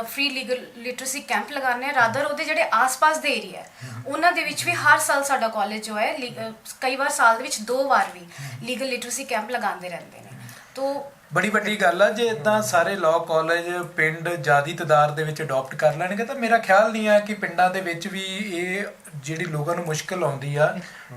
ਫ੍ਰੀ ਲੀਗਲ ਲਿਟਰੇਸੀ ਕੈਂਪ ਲਗਾਉਂਦੇ ਹਾਂ, ਰਾਦਰ ਉਹਦੇ ਜਿਹੜੇ ਆਸ-ਪਾਸ ਦੇ ਏਰੀਆ ਉਹਨਾਂ ਦੇ ਵਿੱਚ ਵੀ ਹਰ ਸਾਲ ਸਾਡਾ ਕਾਲਜ ਜੋ ਹੈ ਕਈ ਵਾਰ ਸਾਲ ਦੇ ਵਿੱਚ 2 ਵਾਰ ਵੀ ਲੀਗਲ ਲਿਟਰੇਸੀ ਕੈਂਪ ਲਗਾਉਂਦੇ ਰਹਿੰਦੇ ਨੇ। ਤੋ ਬੜੀ ਵੱਡੀ ਗੱਲ ਆ ਜੇ ਇਦਾਂ ਸਾਰੇ ਲਾਅ ਕਾਲਜ ਪਿੰਡ ਜ਼ਿਆਦੀ ਤਾਦਾਦ ਦੇ ਵਿੱਚ ਅਡਾਪਟ ਕਰ ਲੈਣਗੇ ਤਾਂ ਮੇਰਾ ਖਿਆਲ ਨਹੀਂ ਆ ਕਿ ਪਿੰਡਾਂ ਦੇ ਵਿੱਚ ਵੀ ਇਹ ਜਿਹੜੀ ਲੋਕਾਂ ਨੂੰ ਮੁਸ਼ਕਲ ਆਉਂਦੀ ਆ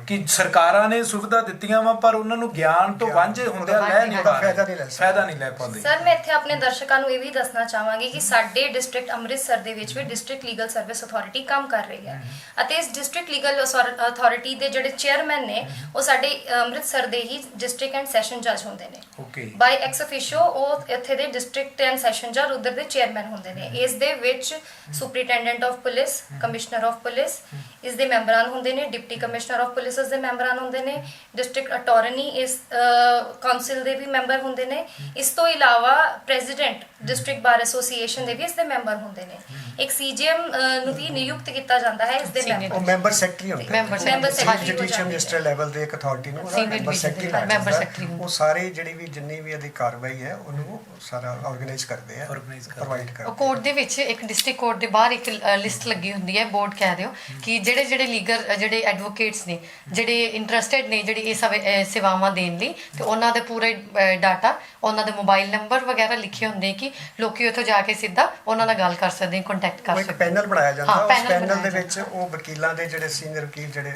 ਕਿ ਸਰਕਾਰਾਂ ਨੇ ਸੁਵਿਧਾ ਦਿੱਤੀਆਂ ਵਾ ਪਰ ਉਹਨਾਂ ਨੂੰ ਗਿਆਨ ਤੋਂ ਵਾਂਝੇ ਹੁੰਦੇ ਲੈ ਨਹੀਂ ਪਾ ਰਹੇ, ਫਾਇਦਾ ਨਹੀਂ ਲੈ ਪਾਉਂਦੇ। ਸਰ ਮੈਂ ਇੱਥੇ ਆਪਣੇ ਦਰਸ਼ਕਾਂ ਨੂੰ ਇਹ ਵੀ ਦੱਸਣਾ ਚਾਹਾਂਗੀ ਕਿ ਸਾਡੇ ਡਿਸਟ੍ਰਿਕਟ ਅੰਮ੍ਰਿਤਸਰ ਦੇ ਵਿੱਚ ਵੀ ਡਿਸਟ੍ਰਿਕਟ ਲੀਗਲ ਸਰਵਿਸ ਅਥਾਰਟੀ ਕੰਮ ਕਰ ਰਹੀ ਹੈ ਅਤੇ ਇਸ ਡਿਸਟ੍ਰਿਕਟ ਲੀਗਲ ਅਥਾਰਟੀ ਦੇ ਜਿਹੜੇ ਚੇਅਰਮੈਨ ਨੇ ਉਹ ਸਾਡੇ ਅੰਮ੍ਰਿਤਸਰ ਦੇ ਹੀ ਡਿਸਟ੍ਰਿਕਟ ਐਂਡ ਸੈਸ਼ਨ ਜੱਜ ਹੁੰਦੇ ਨੇ। ਓਕੇ, ਬਾਈ ਐਕਸ ਅਫੀਸ਼ੀਓ ਉਹ ਇੱਥੇ ਦੇ ਡਿਸਟ੍ਰਿਕਟ ਐਂਡ ਸੈਸ਼ਨ ਜੱਜ ਉਧਰ ਦੇ ਚੇਅਰਮੈਨ ਹੁੰਦੇ ਨੇ। ਇਸ ਦੇ ਵਿੱਚ superintendent of police, commissioner of police ਇਸ ਦੇ ਮੈਂਬਰਾਂ ਹੁੰਦੇ ਨੇ, ਡਿਪਟੀ ਕਮਿਸ਼ਨਰ ਆਫ ਪੁਲਿਸ ਇਸ ਦੇ ਮੈਂਬਰਾਂ ਹੁੰਦੇ ਨੇ, ਡਿਸਟ੍ਰਿਕਟ ਅਟਾਰਨੀ ਇਸ ਕਾਉਂਸਲ ਦੇ ਵੀ ਮੈਂਬਰ ਹੁੰਦੇ ਨੇ। ਇਸ ਤੋਂ ਇਲਾਵਾ ਪ੍ਰੈਜ਼ੀਡੈਂਟ ਡਿਸਟ੍ਰਿਕਟ ਬਾਰ ਐਸੋਸੀਏਸ਼ਨ ਦੇ ਵੀ ਇਸ ਦੇ ਮੈਂਬਰ ਹੁੰਦੇ ਨੇ। ਇੱਕ ਸੀਜੀਐਮ ਨੂੰ ਵੀ ਨਿਯੁਕਤ ਕੀਤਾ ਜਾਂਦਾ ਹੈ ਇਸ ਦੇ ਮੈਂਬਰ। ਉਹ ਮੈਂਬਰ ਸੈਕਟਰੀ ਹੁੰਦੇ ਨੇ, member secretary judicial minister level ਦੇ ਇੱਕ ਅਥਾਰਟੀ ਨੂੰ ਮੈਂਬਰ ਸੈਕਟਰੀ ਉਹ ਸਾਰੇ ਜਿਹੜੀ ਵੀ ਜਿੰਨੀ ਵੀ ਇਹਦੀ ਕਾਰਵਾਈ ਹੈ ਉਹਨੂੰ ਸਾਰਾ ਆਰਗੇਨਾਈਜ਼ ਕਰਦੇ ਆ, ਪ੍ਰੋਵਾਈਡ ਕਰਦੇ ਆ। ਕੋਰਟ ਦੇ ਵਿੱਚ ਇੱਕ ਡਿਸਟ੍ਰਿਕਟ ਕੋਰਟ ਦੇ ਬਾਹਰ ਇੱਕ ਲਿਸਟ ਲੱਗੀ ਹੁੰਦੀ ਹੈ, ਬੋਰਡ ਕਹਿ ਦਿਓ ਕਿ ਜਿਹੜੇ ਲੀਗਲ ਜਿਹੜੇ ਐਡਵੋਕੇਟਸ ਨੇ ਜਿਹੜੇ ਇੰਟਰਸਟਿਡ ਨੇ ਜਿਹੜੀ ਇਹ ਸੇਵਾਵਾਂ ਦੇਣ ਲਈ, ਤੇ ਉਹਨਾਂ ਦੇ ਪੂਰੇ ਡਾਟਾ, ਉਹਨਾਂ ਦੇ ਮੋਬਾਈਲ ਨੰਬਰ ਵਗੈਰਾ ਲਿਖੇ ਹੁੰਦੇ ਕਿ ਲੋਕੀ ਉੱਥੋਂ ਜਾ ਕੇ ਸਿੱਧਾ ਉਹਨਾਂ ਨਾਲ ਗੱਲ ਕਰ ਸਕਦੇ, ਕੰਟੈਕਟ ਕਰ ਸਕਦੇ। ਇੱਕ ਪੈਨਲ ਬਣਾਇਆ ਜਾਂਦਾ, ਉਸ ਪੈਨਲ ਦੇ ਵਿੱਚ ਉਹ ਵਕੀਲਾਂ ਦੇ ਜਿਹੜੇ ਸੀਨੀਅਰ ਵਕੀਲ ਜਿਹੜੇ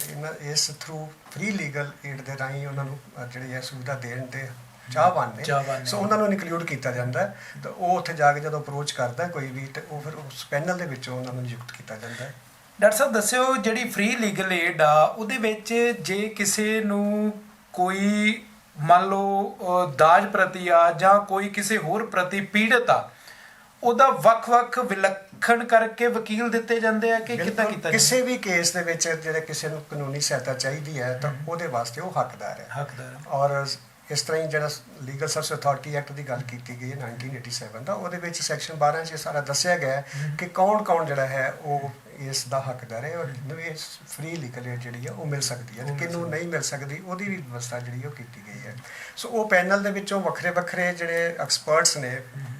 ਇਸ ਥਰੂ ਫ੍ਰੀ ਲੀਗਲ ਏਡ ਦੇ ਰਾਹੀਂ ਉਹਨਾਂ ਨੂੰ ਜਿਹੜੀ ਇਹ ਸੁਵਿਧਾ ਦੇਣ ਦੇ ਚਾਹਵਾਨ ਨੇ, ਸੋ ਉਹਨਾਂ ਨੂੰ ਇਨਕਲੂਡ ਕੀਤਾ ਜਾਂਦਾ ਹੈ। ਤਾਂ ਉਹ ਉੱਥੇ ਜਾ ਕੇ ਜਦੋਂ ਅਪਰੋਚ ਕਰਦਾ ਕੋਈ ਵੀ ਤੇ ਉਹ ਫਿਰ ਉਸ ਪੈਨਲ ਦੇ ਵਿੱਚੋਂ ਉਹਨਾਂ ਨੂੰ ਨਿਯੁਕਤ ਕੀਤਾ ਜਾਂਦਾ ਹੈ। ਡਾਕਟਰ ਸਾਹਿਬ ਦੱਸਿਓ ਜਿਹੜੀ ਫ੍ਰੀ ਲੀਗਲ ਏਡ ਆ ਉਹਦੇ ਵਿੱਚ ਜੇ ਕਿਸੇ ਨੂੰ ਕੋਈ ਮੰਨ ਲਓ ਦਾਜ ਪ੍ਰਤੀ ਆ ਜਾਂ ਕੋਈ ਕਿਸੇ ਹੋਰ ਪ੍ਰਤੀ ਪੀੜਤ ਆ, ਉਹਦਾ ਵੱਖ-ਵੱਖ ਵਿਲੱਖਣ ਕਰਕੇ ਵਕੀਲ ਦਿੱਤੇ ਜਾਂਦੇ ਆ ਕਿ ਕਿੱਦਾਂ ਕੀਤਾ ਕਿਸੇ ਵੀ ਕੇਸ ਦੇ ਵਿੱਚ ਜਿਹੜੇ ਕਿਸੇ ਨੂੰ ਕਾਨੂੰਨੀ ਸਹਾਇਤਾ ਚਾਹੀਦੀ ਹੈ ਤਾਂ ਉਹਦੇ ਵਾਸਤੇ ਉਹ ਹੱਕਦਾਰ ਹੈ। ਔਰ ਇਸ ਤਰ੍ਹਾਂ ਹੀ ਜਿਹੜਾ ਲੀਗਲ ਸਰਵਿਸ ਅਥਾਰਟੀ ਐਕਟ ਦੀ ਗੱਲ ਕੀਤੀ ਗਈ ਹੈ 1987 ਦਾ, ਉਹਦੇ ਵਿੱਚ ਸੈਕਸ਼ਨ 12 'ਚ ਸਾਰਾ ਦੱਸਿਆ ਗਿਆ ਕਿ ਕੌਣ ਜਿਹੜਾ ਹੈ ਉਹ ਇਸ ਦਾ ਹੱਕਦਾਰ ਹੈ ਔਰ ਇਸ ਫ੍ਰੀ ਲੀਗਲ ਏਡ ਜਿਹੜੀ ਹੈ ਉਹ ਮਿਲ ਸਕਦੀ ਹੈ ਤੇ ਕਿਹਨੂੰ ਨਹੀਂ ਮਿਲ ਸਕਦੀ ਉਹਦੀ ਵੀ ਵਿਵਸਥਾ ਜਿਹੜੀ ਉਹ ਕੀਤੀ ਗਈ ਹੈ। ਸੋ ਉਹ ਪੈਨਲ ਦੇ ਵਿੱਚੋਂ ਵੱਖਰੇ ਜਿਹੜੇ ਐਕਸਪਰਟਸ ਨੇ,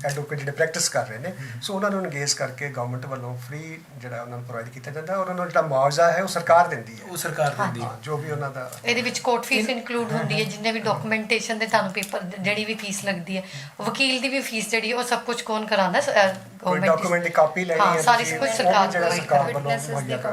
ਐਡਵੋਕੇਟ ਜਿਹੜੇ ਪ੍ਰੈਕਟਿਸ ਕਰ ਰਹੇ ਨੇ, ਸੋ ਉਹਨਾਂ ਨੂੰ ਇੰਗੇਜ ਕਰਕੇ ਗਵਰਨਮੈਂਟ ਵੱਲੋਂ ਫ੍ਰੀ ਜਿਹੜਾ ਉਹਨਾਂ ਨੂੰ ਪ੍ਰੋਵਾਈਡ ਕੀਤਾ ਜਾਂਦਾ ਔਰ ਉਹਨਾਂ ਨੂੰ ਜਿਹੜਾ ਮੁਆਵਜ਼ਾ ਹੈ ਉਹ ਸਰਕਾਰ ਦਿੰਦੀ ਹੈ, ਜੋ ਵੀ ਉਹਨਾਂ ਦਾ। ਇਹਦੇ ਵਿੱਚ ਕੋਰਟ ਫੀਸ ਇਨਕਲੂਡ ਹੁੰਦੀ ਹੈ, ਜਿੰਨੇ ਵੀ ਡਾਕੂਮੈਂਟੇਸ਼ਨ ਦੇ ਤੁਹਾਨੂੰ ਪੇਪਰ ਜਿਹੜੀ ਵੀ ਫੀਸ ਲੱਗਦੀ ਹੈ, ਵਕੀਲ ਦੀ ਵੀ ਫੀਸ ਜਿਹੜੀ ਉਹ ਸਭ ਕੁਝ ਕੌਣ ਕਰਾਉਂਦਾ? ਡਾਕੂਮੈਂਟ ਦੀ ਕਾਪੀ ਲੈਣੀ ਹੈ, ਸਾਰੀ ਕੁਝ ਸਰਕਾਰ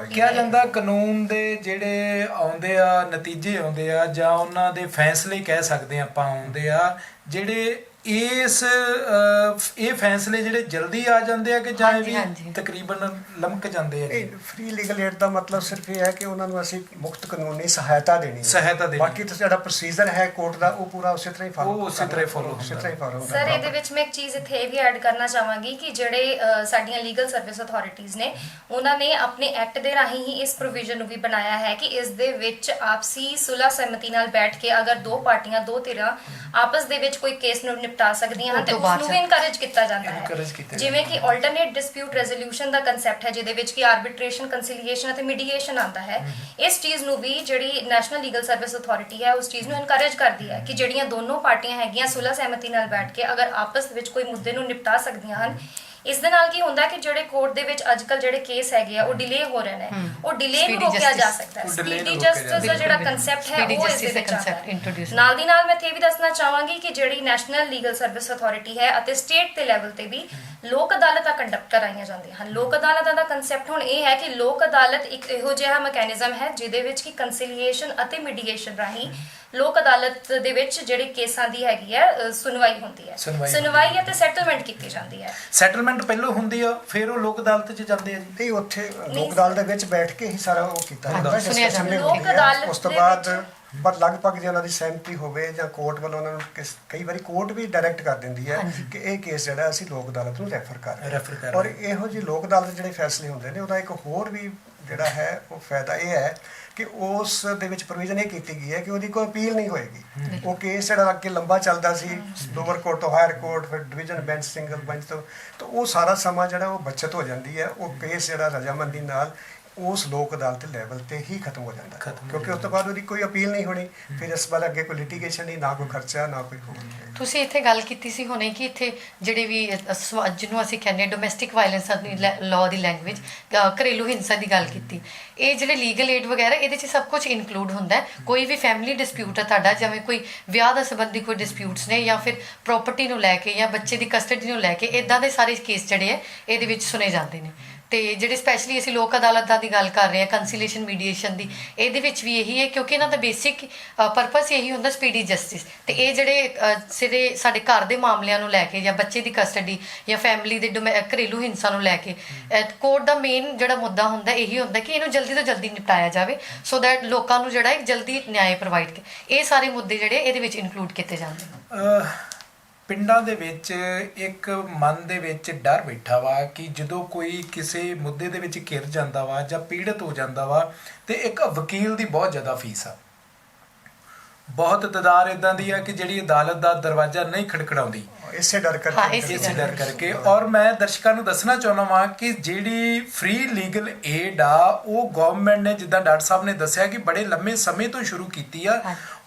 ਕਿਹਾ ਜਾਂਦਾ ਕਾਨੂੰਨ ਦੇ ਜਿਹੜੇ ਆਉਂਦੇ ਆ ਨਤੀਜੇ ਆਉਂਦੇ ਆ ਜਾਂ ਉਹਨਾਂ ਦੇ ਫੈਸਲੇ ਕਹਿ ਸਕਦੇ ਆਪਾਂ ਆਉਂਦੇ ਆ ਜਿਹੜੇ ਇਹ ਫੈਸਲੇ ਜਿਹੜੇ ਜਲਦੀ ਆ ਜਾਂਦੇ ਆ ਕਿ ਜਾਂ ਵੀ ਤਕਰੀਬਨ ਲਮਕ ਜਾਂਦੇ ਆ? ਫ੍ਰੀ ਲੀਗਲ ਏਡ ਦਾ ਮਤਲਬ ਸਿਰਫ ਇਹ ਹੈ ਕਿ ਉਹਨਾਂ ਨੂੰ ਅਸੀਂ ਮੁਫਤ ਕਾਨੂੰਨੀ ਸਹਾਇਤਾ ਦੇਣੀ ਹੈ, ਬਾਕੀ ਤਾਂ ਜਿਹੜਾ ਪ੍ਰੋਸੀਜਰ ਹੈ ਕੋਰਟ ਦਾ ਉਹ ਪੂਰਾ ਉਸੇ ਤਰ੍ਹਾਂ ਹੀ ਫੋਲੋ ਸਰ ਇਹਦੇ ਵਿੱਚ ਮੈਂ ਇੱਕ ਚੀਜ਼ ਇੱਥੇ ਇਹ ਵੀ ਐਡ ਕਰਨਾ ਚਾਹਾਂਗੀ ਕਿ ਜਿਹੜੇ ਸਾਡੀਆਂ ਲੀਗਲ ਸਰਵਿਸ ਅਥਾਰਟੀਜ਼ ਨੇ ਉਹਨਾਂ ਨੇ ਆਪਣੇ ਐਕਟ ਦੇ ਰਾਹੀਂ ਹੀ ਇਸ ਪ੍ਰੋਵੀਜ਼ਨ ਨੂੰ ਵੀ ਬਣਾਇਆ ਹੈ ਕਿ ਇਸ ਦੇ ਵਿੱਚ ਆਪਸੀ ਸੁਲਹ ਸਹਿਮਤੀ ਨਾਲ ਬੈਠ ਕੇ ਅਗਰ ਦੋ ਪਾਰਟੀਆਂ ਦੋ ਧਿਰਾਂ ਆਪਸ ਦੇ ਵਿੱਚ ਕੋਈ ਕੇਸ ਨੂੰ ਨਿਪਟਾ ਸਕਦੀਆਂ ਹਨ ਤੇ ਉਸ ਨੂੰ ਵੀ ਇਨਕਰੇਜ ਕੀਤਾ ਜਾਂਦਾ ਹੈ। ਜਿਵੇਂ ਕਿ ਆਲਟਰਨੇਟ ਡਿਸਪਿਊਟ ਰੈਜ਼ੋਲੂਸ਼ਨ ਦਾ ਕਨਸੈਪਟ ਹੈ ਜਿਹਦੇ ਵਿੱਚ ਕਿ ਆਰਬਿਟ੍ਰੇਸ਼ਨ, ਕੰਸੀਲੀਏਸ਼ਨ ਅਤੇ ਮੀਡੀਏਸ਼ਨ ਆਉਂਦਾ ਹੈ। ਇਸ ਚੀਜ਼ ਨੂੰ ਵੀ ਜਿਹੜੀ ਨੈਸ਼ਨਲ ਲੀਗਲ ਸਰਵਿਸ ਅਥਾਰਟੀ ਹੈ ਉਸ ਚੀਜ਼ ਨੂੰ ਇਨਕਰੇਜ ਕਰਦੀ ਹੈ ਕਿ ਜਿਹੜੀਆਂ ਦੋਨੋਂ ਪਾਰਟੀਆਂ ਹੈਗੀਆਂ ਸੁਲਹ ਸਹਿਮਤੀ ਨਾਲ ਬੈਠ ਕੇ ਅਗਰ ਆਪਸ ਵਿੱਚ ਕੋਈ ਮੁੱਦੇ ਨੂੰ ਨਿਪਟਾ ਸਕਦੀਆਂ ਹਨ। ਇਸ ਦੇ ਨਾਲ ਕੀ ਹੁੰਦਾ ਕਿ ਜਿਹੜੇ ਕੋਰਟ ਦੇ ਵਿੱਚ ਅੱਜਕੱਲ ਜਿਹੜੇ ਕੇਸ ਹੈਗੇ ਆ ਉਹ ਡਿਲੇ ਹੋ ਰਹੇ ਨੇ, ਉਹ ਡਿਲੇ ਨੂੰ ਰੋਕਿਆ ਜਾ ਸਕਦਾ ਹੈ। ਸਪੀਡੀ ਜਸਟਿਸ ਦਾ ਜਿਹੜਾ ਕਨਸੈਪਟ ਹੈ ਉਹ ਇਸ ਦੇ ਵਿੱਚ ਆਉਂਦਾ ਹੈ। ਨਾਲ ਦੀ ਨਾਲ ਮੈਂ ਇਹ ਵੀ ਦੱਸਣਾ ਚਾਹਾਂਗੀ ਕਿ ਜਿਹੜੀ ਨੈਸ਼ਨਲ ਲੀਗਲ ਸਰਵਿਸ ਅਥਾਰਟੀ ਹੈ ਅਤੇ ਸਟੇਟ ਦੇ ਲੈਵਲ ਤੇ ਵੀ ਲੋਕ ਅਦਾਲਤਾਂ ਕੰਡਕਟ ਕਰਾਈਆਂ ਜਾਂਦੀਆਂ ਹਨ। ਲੋਕ ਅਦਾਲਤਾਂ ਦਾ ਕਨਸੈਪਟ ਹੁਣ ਇਹ ਹੈ ਕਿ ਲੋਕ ਅਦਾਲਤ ਇੱਕ ਇਹੋ ਜਿਹਾ ਮੈਕੈਨਿਜ਼ਮ ਹੈ ਜਿਹਦੇ ਵਿੱਚ ਕਿ ਕੰਸੀਲੀਏਸ਼ਨ ਅਤੇ ਮੀਡੀਏਸ਼ਨ ਰਾਹੀਂ ਲੋਕ ਅਦਾਲਤ ਦੇ ਵਿੱਚ ਜਿਹੜੇ ਕੇਸਾਂ ਦੀ ਹੈਗੀ ਹੈ ਸੁਣਵਾਈ ਹੁੰਦੀ ਹੈ, ਸੁਣਵਾਈ ਅਤੇ ਸੈਟਲਮੈਂਟ ਕੀਤੀ ਜਾਂਦੀ ਹੈ। ਸੈਟਲਮੈਂਟ ਪਹਿਲਾਂ ਹੁੰਦੀ ਆ, ਫਿਰ ਉਹ ਲੋਕ ਅਦਾਲਤ 'ਚ ਜਾਂਦੇ ਆ ਜੀ। ਤੇ ਉੱਥੇ ਲੋਕ ਅਦਾਲਤ ਦੇ ਵਿੱਚ ਬੈਠ ਕੇ ਹੀ ਸਾਰਾ ਉਹ ਕੀਤਾ ਜਾਂਦਾ ਹਾਂਜੀ, ਸੁਣਿਆ discussion ਜਾਂਦਾ। ਹੁੰਦੀ ਲੋਕ ਹੈ। ਅਦਾਲਤ ਉਸ ਤੋਂ ਦੇ ਬਾਅਦ ਵਿੱਚ ਪਰ ਲਗਭਗ ਜੇ ਉਹਨਾਂ ਦੀ ਸਹਿਮਤੀ ਹੋਵੇ ਜਾਂ ਕੋਰਟ ਵੱਲੋਂ ਉਹਨਾਂ ਨੂੰ ਕਈ ਵਾਰੀ ਕੋਰਟ ਵੀ ਡਾਇਰੈਕਟ ਕਰ ਦਿੰਦੀ ਹੈ ਕਿ ਇਹ ਕੇਸ ਜਿਹੜਾ ਅਸੀਂ ਲੋਕ ਅਦਾਲਤ ਨੂੰ ਰੈਫਰ ਕਰ ਰਹੇ ਹਾਂ। ਔਰ ਇਹੋ ਜਿਹੀ ਲੋਕ ਅਦਾਲਤ ਜਿਹੜੇ ਫੈਸਲੇ ਹੁੰਦੇ ਨੇ ਉਹਦਾ ਇੱਕ ਹੋਰ ਵੀ ਜਿਹੜਾ ਹੈ ਉਹ ਫਾਇਦਾ ਇਹ ਹੈ ਕਿ ਉਸ ਦੇ ਵਿੱਚ ਪ੍ਰੋਵੀਜ਼ਨ ਇਹ ਕੀਤੀ ਗਈ ਹੈ ਕਿ ਉਹਦੀ ਕੋਈ ਅਪੀਲ ਨਹੀਂ ਹੋਏਗੀ। ਉਹ ਕੇਸ ਜਿਹੜਾ ਅੱਗੇ ਲੰਬਾ ਚੱਲਦਾ ਸੀ ਲੋਅਰ ਕੋਰਟ ਤੋਂ ਹਾਇਰ ਕੋਰਟ, ਫਿਰ ਡਿਵੀਜ਼ਨ ਬੈਂਚ, ਸਿੰਗਲ ਬੈਂਚ ਤੋਂ, ਤਾਂ ਉਹ ਸਾਰਾ ਸਮਾਂ ਜਿਹੜਾ ਉਹ ਬਚਤ ਹੋ ਜਾਂਦੀ ਹੈ। ਉਹ ਕੇਸ ਜਿਹੜਾ ਰਜਾਮੰਦੀ ਨਾਲ ਉਸ ਲੋਕ ਅਦਾਲਤ ਲੈਵਲ ਤੇ ਹੀ ਖਤਮ ਹੋ ਜਾਂਦਾ ਹੈ, ਕਿਉਂਕਿ ਉਸ ਤੋਂ ਬਾਅਦ ਉਹਦੀ ਕੋਈ ਅਪੀਲ ਨਹੀਂ ਹੋਣੀ, ਫਿਰ ਇਸ ਵਾਰ ਅੱਗੇ ਕੋਈ ਲਿਟੀਗੇਸ਼ਨ ਨਹੀਂ, ਨਾ ਕੋਈ ਖਰਚਾ, ਨਾ ਕੋਈ ਹੋਰ। ਤੁਸੀਂ ਇੱਥੇ ਗੱਲ ਕੀਤੀ ਸੀ ਹੁਣੇ ਕਿ ਇੱਥੇ ਜਿਹੜੇ ਵੀ ਜਿਹਨੂੰ ਅਸੀਂ ਕਹਿੰਦੇ ਡੋਮੈਸਟਿਕ ਵਾਇਲੈਂਸ ਦੀ ਲਾਅ ਦੀ ਲੈਂਗੁਏਜ, ਘਰੇਲੂ ਹਿੰਸਾ ਦੀ ਗੱਲ ਕੀਤੀ। ਇਹ ਜਿਹੜੇ ਲੀਗਲ ਏਡ ਵਗੈਰਾ ਇਹਦੇ 'ਚ ਸਭ ਕੁਝ ਇਨਕਲੂਡ ਹੁੰਦਾ ਹੈ। ਕੋਈ ਵੀ ਫੈਮਿਲੀ ਡਿਸਪਿਊਟ ਹੈ ਤੁਹਾਡਾ, ਜਿਵੇਂ ਕੋਈ ਵਿਆਹ ਦਾ ਸੰਬੰਧੀ ਕੋਈ ਡਿਸਪਿਊਟਸ ਨੇ ਜਾਂ ਫਿਰ ਪ੍ਰੋਪਰਟੀ ਨੂੰ ਲੈ ਕੇ ਜਾਂ ਬੱਚੇ ਦੀ ਕਸਟਡੀ ਨੂੰ ਲੈ ਕੇ, ਇਦਾਂ ਦੇ ਸਾਰੇ ਕੇਸ ਜਿਹੜੇ ਹੈ ਇਹਦੇ ਵਿੱਚ ਸੁਣੇ ਜਾਂਦੇ ਨੇ। ਤੇ ਜਿਹੜੇ ਸਪੈਸ਼ਲੀ ਅਸੀਂ ਲੋਕ ਅਦਾਲਤਾਂ ਦੀ ਗੱਲ ਕਰ ਰਹੇ ਹਾਂ, ਕੰਸੀਲੀਏਸ਼ਨ ਮੀਡੀਏਸ਼ਨ ਦੀ, ਇਹਦੇ ਵਿੱਚ ਵੀ ਇਹੀ ਹੈ ਕਿਉਂਕਿ ਇਹਨਾਂ ਦਾ ਬੇਸਿਕ ਪਰਪਸ ਇਹੀ ਹੁੰਦਾ ਸਪੀਡੀ ਜਸਟਿਸ। ਤੇ ਇਹ ਜਿਹੜੇ ਸਿਰੇ ਸਾਡੇ ਘਰ ਦੇ ਮਾਮਲਿਆਂ ਨੂੰ ਲੈ ਕੇ ਜਾਂ ਬੱਚੇ ਦੀ ਕਸਟਡੀ ਜਾਂ ਫੈਮਿਲੀ ਦੇ ਘਰੇਲੂ ਹਿੰਸਾ ਨੂੰ ਲੈ ਕੇ ਕੋਰਟ ਦਾ ਮੇਨ ਜਿਹੜਾ ਮੁੱਦਾ ਹੁੰਦਾ ਇਹੀ ਹੁੰਦਾ ਕਿ ਇਹਨੂੰ ਜਲਦੀ ਤੋਂ ਜਲਦੀ ਨਿਪਟਾਇਆ ਜਾਵੇ, ਸੋ ਦੈਟ ਲੋਕਾਂ ਨੂੰ ਜਿਹੜਾ ਇੱਕ ਜਲਦੀ ਨਿਆਂ ਪ੍ਰੋਵਾਈਡ ਕੇ ਇਹ ਸਾਰੇ ਮੁੱਦੇ ਜਿਹੜੇ ਇਹਦੇ ਵਿੱਚ ਇਨਕਲੂਡ ਕੀਤੇ ਜਾਂਦੇ ਨੇ। ਪਿੰਡਾਂ ਦੇ ਵਿੱਚ ਇੱਕ ਮਨ ਦੇ ਵਿੱਚ ਡਰ ਬੈਠਾ ਵਾ ਕਿ ਜਦੋਂ ਕੋਈ ਕਿਸੇ ਮੁੱਦੇ ਦੇ ਵਿੱਚ ਘਿਰ ਜਾਂਦਾ ਵਾ ਜਾਂ ਪੀੜਤ ਹੋ ਜਾਂਦਾ ਵਾ ਤੇ ਇੱਕ ਵਕੀਲ ਦੀ ਬਹੁਤ ਜ਼ਿਆਦਾ ਫੀਸ ਆ। ਬਹੁਤ ਤਦਾਦ ਇਦਾਂ ਦੀ ਆ ਕਿ ਜਿਹੜੀ ਅਦਾਲਤ ਦਾ ਦਰਵਾਜ਼ਾ ਨਹੀਂ ਖੜਖੜਾਉਂਦੀ ਇਸੇ ਡਰ ਕਰਕੇ। ਔਰ ਮੈਂ ਦਰਸ਼ਕਾਂ ਨੂੰ ਦੱਸਣਾ ਚਾਹੁੰਦਾ ਵਾਂ ਕਿ ਜਿਹੜੀ ਫ੍ਰੀ ਲੀਗਲ ਏਡ ਆ ਉਹ ਗਵਰਨਮੈਂਟ ਨੇ, ਜਿੱਦਾਂ ਡਾਕਟਰ ਸਾਹਿਬ ਨੇ ਦੱਸਿਆ, ਕਿ ਬੜੇ ਲੰਮੇ ਸਮੇਂ ਤੋਂ ਸ਼ੁਰੂ ਕੀਤੀ ਆ।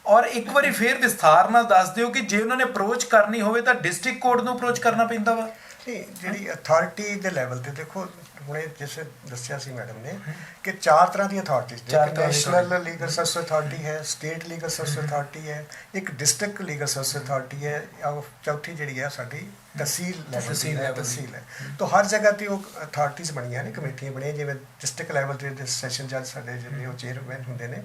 ਔਰ ਇੱਕ ਵਾਰੀ ਫੇਰ ਵਿਸਥਾਰ ਨਾਲ ਦੱਸ ਦਿਓ ਕਿ ਜੇ ਉਹਨਾਂ ਨੇ ਅਪਰੋਚ ਕਰਨੀ ਹੋਵੇ ਤਾਂ ਡਿਸਟ੍ਰਿਕਟ ਕੋਰਟ ਨੂੰ ਅਪਰੋਚ ਕਰਨਾ ਪੈਂਦਾ ਵਾ। ਜਿਹੜੀ ਅਥਾਰਟੀ ਦੇ ਲੈਵਲ ਤੇ ਦੇਖੋ, ਹੁਣੇ ਜਿਵੇਂ ਦੱਸਿਆ ਸੀ ਮੈਡਮ ਨੇ ਕਿ 4 ਤਰ੍ਹਾਂ ਦੀ authorities, national legal service authority ਹੈ, ਸਟੇਟ ਲੀਗਲ ਸਰਵਿਸ ਅਥਾਰਟੀ ਹੈ, ਇੱਕ ਡਿਸਟ੍ਰਿਕਟ ਲੀਗਲ ਸਰਵਿਸ ਅਥਾਰਟੀ ਹੈ, ਚੌਥੀ ਜਿਹੜੀ ਹੈ ਸਾਡੀ ਤਹਿਸੀਲ ਹੈ। ਤਾਂ ਹਰ ਜਗ੍ਹਾ ਤੇ ਉਹ ਅਥਾਰਟੀਜ਼ ਬਣੀਆਂ ਨੇ, ਕਮੇਟੀਆਂ ਬਣੀਆਂ, ਜਿਵੇਂ ਡਿਸਟ੍ਰਿਕਟ ਲੈਵਲ ਤੇ ਸੈਸ਼ਨ ਜੱਜ ਸਾਡੇ ਜਿਹੜੇ ਉਹ ਚੇਅਰਮੈਨ ਹੁੰਦੇ ਨੇ,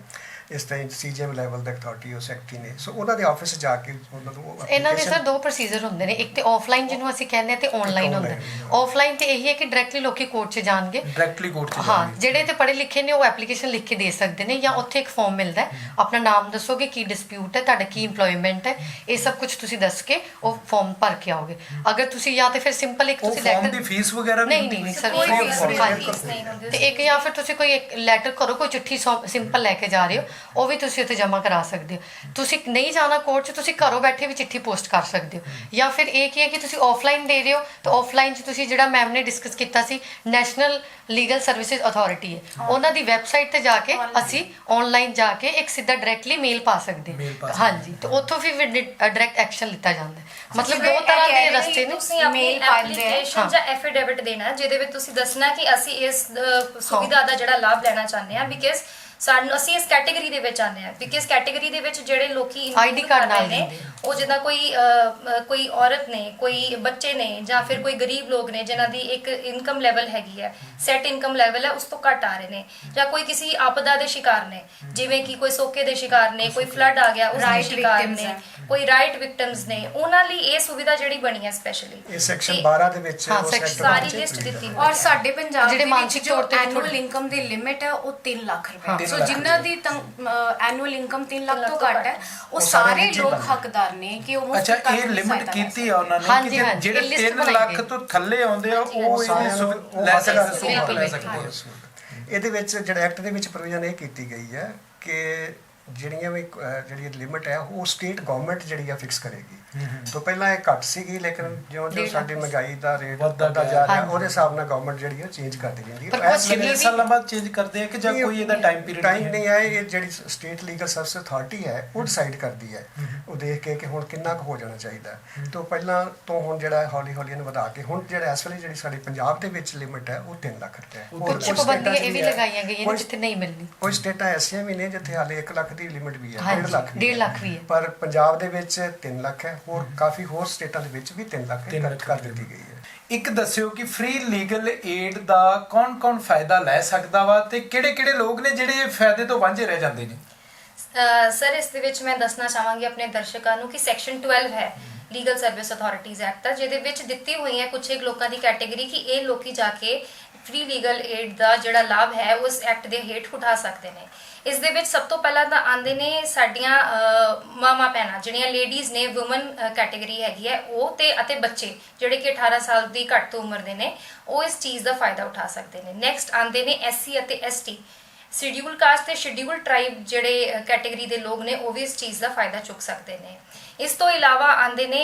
ਇਸ ਤਰ੍ਹਾਂ ਸੀਜੀਐਮ ਲੈਵਲ ਦਾ ਅਥਾਰਟੀ ਉਹ ਸੈਕਟਰੀ ਨੇ। ਸੋ ਉਹਨਾਂ ਦੇ ਆਫਿਸ ਜਾ ਕੇ ਉਹਨਾਂ ਨੂੰ ਇਹਨਾਂ ਦੇ ਸਰ 2 ਪ੍ਰੋਸੀਜਰ ਹੁੰਦੇ ਨੇ, ਇੱਕ ਤੇ ਆਫਲਾਈਨ ਜਿਹਨੂੰ ਅਸੀਂ ਕਹਿੰਦੇ ਆ ਤੇ ਆਨਲਾਈਨ ਹੁੰਦਾ। ਆਫਲਾਈਨ ਤੇ ਇਹੀ ਹੈ ਕਿ ਡਾਇਰੈਕਟਲੀ ਲੋਕੀ ਕੋਰਟ 'ਚ ਜਾਣਗੇ, ਡਾਇਰੈਕਟਲੀ ਕੋਰਟ 'ਚ ਹਾਂ, ਜਿਹੜੇ ਤੇ ਪੜ੍ਹੇ ਲਿਖੇ ਨੇ ਉਹ ਐਪਲੀਕੇਸ਼ਨ ਲਿਖ ਕੇ ਦੇ ਸਕਦੇ ਨੇ, ਜਾਂ ਉੱਥੇ ਇੱਕ ਫਾਰਮ ਮਿਲਦਾ ਹੈ, ਆਪਣਾ ਨਾਮ ਦੱਸੋਗੇ, ਕੀ ਡਿਸਪਿਊਟ ਹੈ ਤੁਹਾਡਾ, ਕੀ ਇੰਪਲੋਇਮੈਂਟ ਹੈ, ਇਹ ਸਭ ਕੁਝ ਤੁਸੀਂ ਦੱਸ ਕੇ ਉਹ ਫਾਰਮ ਭਰ ਕੇ ਆਓਗੇ। ਅਗਰ ਤੁਸੀਂ ਜਾਂ ਤੇ ਫਿਰ ਸਿੰਪਲ ਇੱਕ ਤੁਸੀਂ ਲੈਟਰ ਦੀ ਫੀਸ ਵਗੈਰਾ ਨਹੀਂ ਸਰ, ਕੋਈ ਫੀਸ ਨਹੀਂ ਹੁੰਦੀ। ਤੇ ਇੱਕ ਜਾਂ ਫਿਰ ਤੁਸੀਂ ਕੋਈ ਇੱਕ ਲੈਟਰ ਕਰੋ, ਕੋਈ ਚਿੱਠੀ ਸਿੰਪਲ ਲੈ ਕੇ ਜਾ ਰਹੇ ਹੋ, ਉਹ ਵੀ ਤੁਸੀਂ ਉੱਥੇ ਜਮ੍ਹਾਂ ਕਰਾ ਸਕਦੇ ਹੋ। ਤੁਸੀਂ ਨਹੀਂ ਜਾਣਾ ਕੋਰਟ 'ਚ, ਤੁਸੀਂ ਘਰੋਂ ਬੈਠੇ ਵੀ ਚਿੱਠੀ ਪੋਸਟ ਕਰ ਸਕਦੇ ਹੋ। ਜਾਂ ਫਿਰ ਇਹ ਕੀ ਹੈ ਕਿ ਤੁਸੀਂ ਆਫਲਾਈਨ ਦੇ ਰਹੇ ਹੋ, ਤਾਂ ਆਫਲਾਈਨ 'ਚ ਤੁਸੀਂ ਜਿਹੜਾ ਮੈਮ ਨੇ ਡਿਸਕਸ ਕੀਤਾ ਸੀ, ਨੈਸ਼ਨਲ ਲੀਗਲ ਸਰਵਿਸਿਜ਼ ਅਥਾਰਟੀ ਹੈ, ਉਹਨਾਂ ਦੀ ਵੈਬਸਾਈਟ ਤੇ ਜਾ ਕੇ ਅਸੀਂ ਆਨਲਾਈਨ ਜਾ ਕੇ ਇੱਕ ਸਿੱਧਾ ਡਾਇਰੈਕਟਲੀ ਮੇਲ ਪਾ ਸਕਦੇ ਹਾਂ। ਹਾਂਜੀ, ਤੇ ਉੱਥੋਂ ਵੀ ਡਾਇਰੈਕਟ ਐਕਸ਼ਨ ਲਿੱਤਾ ਜਾਂਦਾ ਹੈ। ਮਤਲਬ 2 ਤਰ੍ਹਾਂ ਦੇ ਰਸਤੇ ਨੇ। ਤੁਸੀਂ ਆਪਣੀ ਐਪਲੀਕੇਸ਼ਨ ਜਾਂ ਐਫੀਡੇਵਿਟ ਦੇਣਾ, ਜਿਹਦੇ ਵਿੱਚ ਤੁਸੀਂ ਦੱਸਣਾ ਕਿ ਅਸੀਂ ਇਸ ਸੁਵਿਧਾ ਦਾ ਜਿਹੜਾ ਲਾਭ ਲੈਣਾ ਚਾਹੁੰਦੇ ਹਾਂ, ਬਿਕਾਜ਼ ਸਾਨੂੰ ਅਸੀਂ ਇਸ ਕੈਟੇਗਰੀ ਦੇ ਵਿੱਚ ਆਉਂਦੇ ਹਾਂ। ਬਿਕਾਜ਼ ਕੈਟੇਗਰੀ ਦੇ ਵਿੱਚ ਜਿਹੜੇ ਲੋਕੀ ਆਈਡੀ ਕਾਰਡ ਨਾਲ ਨੇ, ਉਹ ਜਿੱਦਾਂ ਕੋਈ ਔਰਤ ਨੇ, ਕੋਈ ਬੱਚੇ ਨੇ, ਜਾਂ ਫਿਰ ਕੋਈ ਗਰੀਬ ਲੋਕ ਨੇ ਜਿਨ੍ਹਾਂ ਦੀ ਇੱਕ ਇਨਕਮ ਲੈਵਲ ਹੈਗੀ ਹੈ, ਸੈਟ ਇਨਕਮ ਲੈਵਲ ਹੈ, ਉਸ ਤੋਂ ਘੱਟ ਆ ਰਹੇ ਨੇ, ਜਾਂ ਕੋਈ ਕਿਸੇ ਆਪਦਾ ਦੇ ਸ਼ਿਕਾਰ ਨੇ, ਜਿਵੇਂ ਕਿ ਕੋਈ ਸੋਕੇ ਦੇ ਸ਼ਿਕਾਰ ਨੇ, ਕੋਈ ਫਲੱਡ ਆ ਗਿਆ ਉਸ ਦੇ ਸ਼ਿਕਾਰ ਨੇ, ਕੋਈ ਰਾਈਟ ਵਿਕਟਮਸ ਨੇ, ਉਹਨਾਂ ਲਈ ਇਹ ਸੁਵਿਧਾ ਜਿਹੜੀ ਬਣੀ ਹੈ ਸਪੈਸ਼ਲੀ ਇਹ ਸੈਕਸ਼ਨ 12 ਦੇ ਵਿੱਚ ਸਾਰੀ ਲਿਸਟ ਦਿੱਤੀ। ਔਰ ਸਾਡੇ ਪੰਜਾਬ ਜਿਹੜੇ ਦੇ ਮਾਨਸਿਕ ਵਿੱਚ ਤੌਰ ਤੇ ਐਨੂਅਲ ਇਨਕਮ ਦੀ ਲਿਮਿਟ ਹੈ ਉਹ 3 ਲੱਖ ਰੁਪਏ। ਸੋ ਜਿਨ੍ਹਾਂ ਦੀ ਐਨੂਅਲ ਇਨਕਮ 3 ਲੱਖ ਤੋਂ ਘੱਟ ਹੈ, ਉਹ ਸਾਰੇ ਲੋਕ ਹੱਕਦਾਰ ਨੇ ਕਿ ਉਹ ਅੱਛਾ, ਇਹ ਲਿਮਿਟ ਕੀਤੀ ਆ ਉਹਨਾਂ ਨੇ ਕਿ ਜਿਹੜੇ 3 ਲੱਖ ਤੋਂ ਥੱਲੇ ਆਉਂਦੇ ਆ ਉਹ ਲੈ ਸਕਦੇ ਆ। ਇਹਦੇ ਵਿੱਚ ਜਿਹੜਾ ਐਕਟ ਦੇ ਵਿੱਚ ਪ੍ਰੋਵੀਜ਼ਨ ਇਹ ਕੀਤੀ ਗਈ ਹੈ ਕਿ ਜਿਹੜੀਆਂ ਵੀ ਜਿਹੜੀ ਲਿਮਿਟ ਹੈ ਉਹ ਸਟੇਟ ਗਵਰਨਮੈਂਟ ਜਿਹੜੀ ਆ ਫਿਕਸ ਕਰੇਗੀ। ਤੋਂ ਪਹਿਲਾਂ ਇਹ ਘੱਟ ਸੀਗੀ, ਲੇਕਿਨ ਜਿਉਂ ਸਾਡੀ ਮਹਿੰਗਾਈ ਦਾ ਰੇਟ ਵੱਧਦਾ ਜਾ ਰਿਹਾ, ਉਹਦੇ ਹਿਸਾਬ ਨਾਲ ਗਵਰਨਮੈਂਟ ਜਿਹੜੀ ਹੈ ਚੇਂਜ ਕਰਦੀ ਰਹਿੰਦੀ ਹੈ। ਕਿੰਨੇ ਸਾਲਾਂ ਬਾਅਦ ਚੇਂਜ ਕਰਦੇ ਆ ਕਿ ਜਾਂ ਕੋਈ ਇਹਦਾ ਟਾਈਮ ਪੀਰੀਅਡ ਨਹੀਂ ਹੈ? ਇਹ ਜਿਹੜੀ ਸਟੇਟ ਲੀਗਲ ਸਰਵਿਸ ਅਥਾਰਟੀ ਹੈ ਉਹ ਡਿਸਾਈਡ ਕਰਦੀ ਹੈ, ਉਹ ਦੇਖ ਕੇ ਕਿ ਹੁਣ ਕਿੰਨਾ ਕੁ ਹੋ ਜਾਣਾ ਚਾਹੀਦਾ। ਤੋਂ ਪਹਿਲਾਂ ਤੋਂ ਹੁਣ ਜਿਹੜਾ ਹੌਲੀ ਹੌਲੀ ਇਹਨੂੰ ਵਧਾ ਕੇ ਹੁਣ ਜਿਹੜਾ ਇਸ ਵੇਲੇ ਜਿਹੜੀ ਸਾਡੀ ਪੰਜਾਬ ਦੇ ਵਿੱਚ ਲਿਮਿਟ ਹੈ ਉਹ 3 ਲੱਖ ਰੁਪਏ। ਕੁਝ ਪਾਬੰਦੀਆਂ ਇਹ ਵੀ ਲਗਾਈਆਂ ਗਈਆਂ ਨੇ ਜਿੱਥੇ ਨਹੀਂ ਮਿਲਣੀ। ਕੋਈ ਸਟੇਟਾਂ ਐਸੀਆਂ ਵੀ ਨੇ ਜਿੱਥੇ ਹਾਲੇ 1 ਲੱਖ ਦੀ ਲਿਮਿਟ ਵੀ ਹੈ, 1.5 ਲੱਖ ਵੀ ਹੈ, ਪਰ ਪੰਜਾਬ ਦੇ ਵਿੱਚ 3 ਲੱਖ ਹੈ। ਹੋਰ ਕਾਫੀ ਹੋਰ ਸਟੇਟਾਂ ਦੇ ਵਿੱਚ ਵੀ 3 ਲੱਖ ਕਰ ਦਿੱਤੀ ਗਈ ਹੈ। ਇੱਕ ਦੱਸਿਓ ਕਿ ਫ੍ਰੀ ਲੀਗਲ ਏਡ ਦਾ ਕੌਣ ਫਾਇਦਾ ਲੈ ਸਕਦਾ ਵਾ ਤੇ ਕਿਹੜੇ ਲੋਕ ਨੇ ਜਿਹੜੇ ਫਾਇਦੇ ਤੋਂ ਵਾਂਝੇ ਰਹਿ ਜਾਂਦੇ ਨੇ? ਸਰ ਇਸ ਦੇ ਵਿੱਚ ਮੈਂ ਦੱਸਣਾ ਚਾਹਾਂਗੀ ਆਪਣੇ ਦਰਸ਼ਕਾਂ ਨੂੰ ਕਿ ਸੈਕਸ਼ਨ 12 ਹੈ ਲੀਗਲ ਸਰਵਿਸ ਅਥਾਰਟੀਜ਼ ਐਕਟ ਦਾ, ਜਿਹਦੇ ਵਿੱਚ ਦਿੱਤੀ ਹੋਈ ਹੈ ਕੁਝ ਇੱਕ ਲੋਕਾਂ ਦੀ ਕੈਟੇਗਰੀ ਕਿ ਇਹ ਲੋਕੀ ਜਾ ਕੇ ਫ੍ਰੀ ਲੀਗਲ ਏਡ ਦਾ ਜਿਹੜਾ ਲਾਭ ਹੈ ਉਸ ਐਕਟ ਦੇ ਹੇਠ ਉਠਾ ਸਕਦੇ ਨੇ। ਇਸ ਦੇ ਵਿੱਚ ਸਭ ਤੋਂ ਪਹਿਲਾਂ ਤਾਂ ਆਉਂਦੇ ਨੇ ਸਾਡੀਆਂ ਮਾਵਾਂ ਭੈਣਾਂ ਜਿਹੜੀਆਂ ਲੇਡੀਜ਼ ਨੇ, ਵੂਮਨ ਕੈਟੇਗਰੀ ਹੈਗੀ ਹੈ ਉਹ, ਤੇ ਅਤੇ ਬੱਚੇ ਜਿਹੜੇ ਕਿ 18 ਸਾਲ ਦੀ ਘੱਟ ਤੋਂ ਉਮਰ ਦੇ ਨੇ, ਉਹ ਇਸ ਚੀਜ਼ ਦਾ ਫਾਇਦਾ ਉਠਾ ਸਕਦੇ ਨੇ। ਨੈਕਸਟ ਆਉਂਦੇ ਨੇ SC ਅਤੇ ST, ਸ਼ਡਿਊਲ ਕਾਸਟ ਤੇ ਸ਼ਡਿਊਲ ਟ੍ਰਾਈਬ ਜਿਹੜੇ ਕੈਟੇਗਰੀ ਦੇ ਲੋਕ ਨੇ, ਉਹ ਵੀ ਇਸ ਚੀਜ਼ ਦਾ ਫਾਇਦਾ ਚੁੱਕ ਸਕਦੇ ਨੇ। ਇਸ ਤੋਂ ਇਲਾਵਾ ਆਉਂਦੇ ਨੇ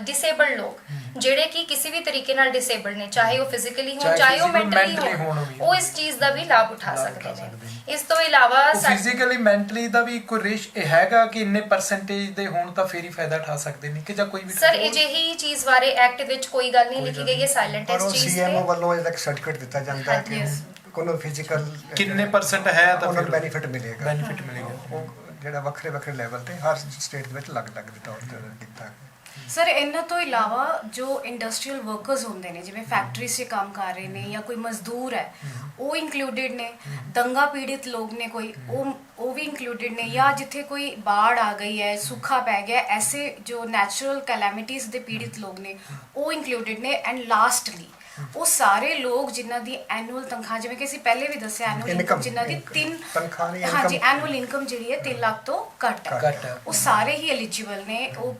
ਡਿਸੇਬਲਡ ਲੋਕ ਜਿਹੜੇ ਕਿ ਕਿਸੇ ਵੀ ਤਰੀਕੇ ਨਾਲ ਡਿਸੇਬਲਡ ਨੇ, ਚਾਹੇ ਉਹ ਫਿਜ਼ੀਕਲੀ ਹੋਣ ਚਾਹੇ ਉਹ ਮੈਂਟਲੀ ਹੋਣ, ਉਹ ਇਸ ਚੀਜ਼ ਦਾ ਵੀ ਲਾਭ ਉਠਾ ਸਕਦੇ ਨੇ। ਇਸ ਤੋਂ ਇਲਾਵਾ ਫਿਜ਼ੀਕਲੀ ਮੈਂਟਲੀ ਦਾ ਵੀ ਕੋਈ ਰੇਸ਼ ਹੈਗਾ ਕਿ ਇੰਨੇ ਪਰਸੈਂਟੇਜ ਦੇ ਹੋਣ ਤਾਂ ਫੇਰ ਹੀ ਫਾਇਦਾ ਉਠਾ ਸਕਦੇ ਨੇ ਕਿ ਜਾਂ ਕੋਈ ਵੀ? ਸਰ ਅਜਿਹੀ ਚੀਜ਼ ਬਾਰੇ ਐਕਟ ਵਿੱਚ ਕੋਈ ਗੱਲ ਨਹੀਂ ਲਿਖੀ ਗਈ ਹੈ, ਸਾਇਲੈਂਟ ਇਸ ਚੀਜ਼ ਤੇ। CMO ਵੱਲੋਂ ਇਹਦਾ ਸਰਟੀਫਿਕੇਟ ਦਿੱਤਾ ਜਾਂਦਾ ਹੈ ਕਿ कोनो ਫਿਜ਼ੀਕਲ ਕਿੰਨੇ ਪਰਸੈਂਟ ਹੈ ਤਾਂ ਉਹਨਾਂ ਫਿਰ ਨੂੰ ਬੈਨੀਫਿਟ ਮਿਲੇਗਾ। ਉਹ ਜਿਹੜਾ ਵੱਖਰੇ ਲੈਵਲ ਤੇ ਹਰ ਸਟੇਟ ਦੇ ਵਿੱਚ ਅਲੱਗ-ਅਲੱਗ ਦੇ ਤੌਰ ਤੇ ਕੀਤਾ ਹੈ। ਸਰ ਇਹਨਾਂ ਤੋਂ ਇਲਾਵਾ ਜੋ ਇੰਡਸਟਰੀਅਲ ਵਰਕਰਸ ਹੁੰਦੇ ਨੇ, ਜਿਵੇਂ ਫੈਕਟਰੀ 'ਚ ਕੰਮ ਕਰ ਰਹੇ ਨੇ ਜਾਂ ਕੋਈ ਮਜ਼ਦੂਰ ਹੈ, ਉਹ ਇੰਕਲੂਡਿਡ ਨੇ। ਦੰਗਾ ਪੀੜਿਤ ਲੋਕ ਨੇ ਕੋਈ, ਉਹ ਵੀ ਇੰਕਲੂਡਿਡ ਨੇ। ਜਾਂ ਜਿੱਥੇ ਕੋਈ ਬਾੜ ਆ ਗਈ ਹੈ, ਸੁੱਖਾ ਪੈ ਗਿਆ, ਐਸੇ ਜੋ ਨੈਚੁਰਲ ਕੈਲੈਮਿਟੀਜ਼ ਦੇ ਪੀੜਿਤ ਲੋਕ ਨੇ, ਉਹ ਇੰਕਲੂਡਿਡ ਨੇ। ਐਂਡ ਲਾਸਟਲੀ ਉਹ ਸਾਰੇ ਲੋਕ ਜਿਨ੍ਹਾਂ ਦੀ ਐਨੂਅਲ ਤਨਖਾਹ, ਜਿਵੇਂ ਕਿ ਅਸੀਂ ਪਹਿਲੇ ਵੀ ਦੱਸਿਆ, ਐਨੂਅਲ ਇਨਕਮ ਜਿਨ੍ਹਾਂ ਦੀ 3 ਹਾਂਜੀ ਐਨੂਅਲ ਇਨਕਮ ਜਿਹੜੀ ਹੈ 3 ਲੱਖ ਤੋਂ ਘੱਟ ਹੈ, ਉਹ ਸਾਰੇ ਹੀ ਐਲੀਜੀਬਲ ਨੇ। ਉਹ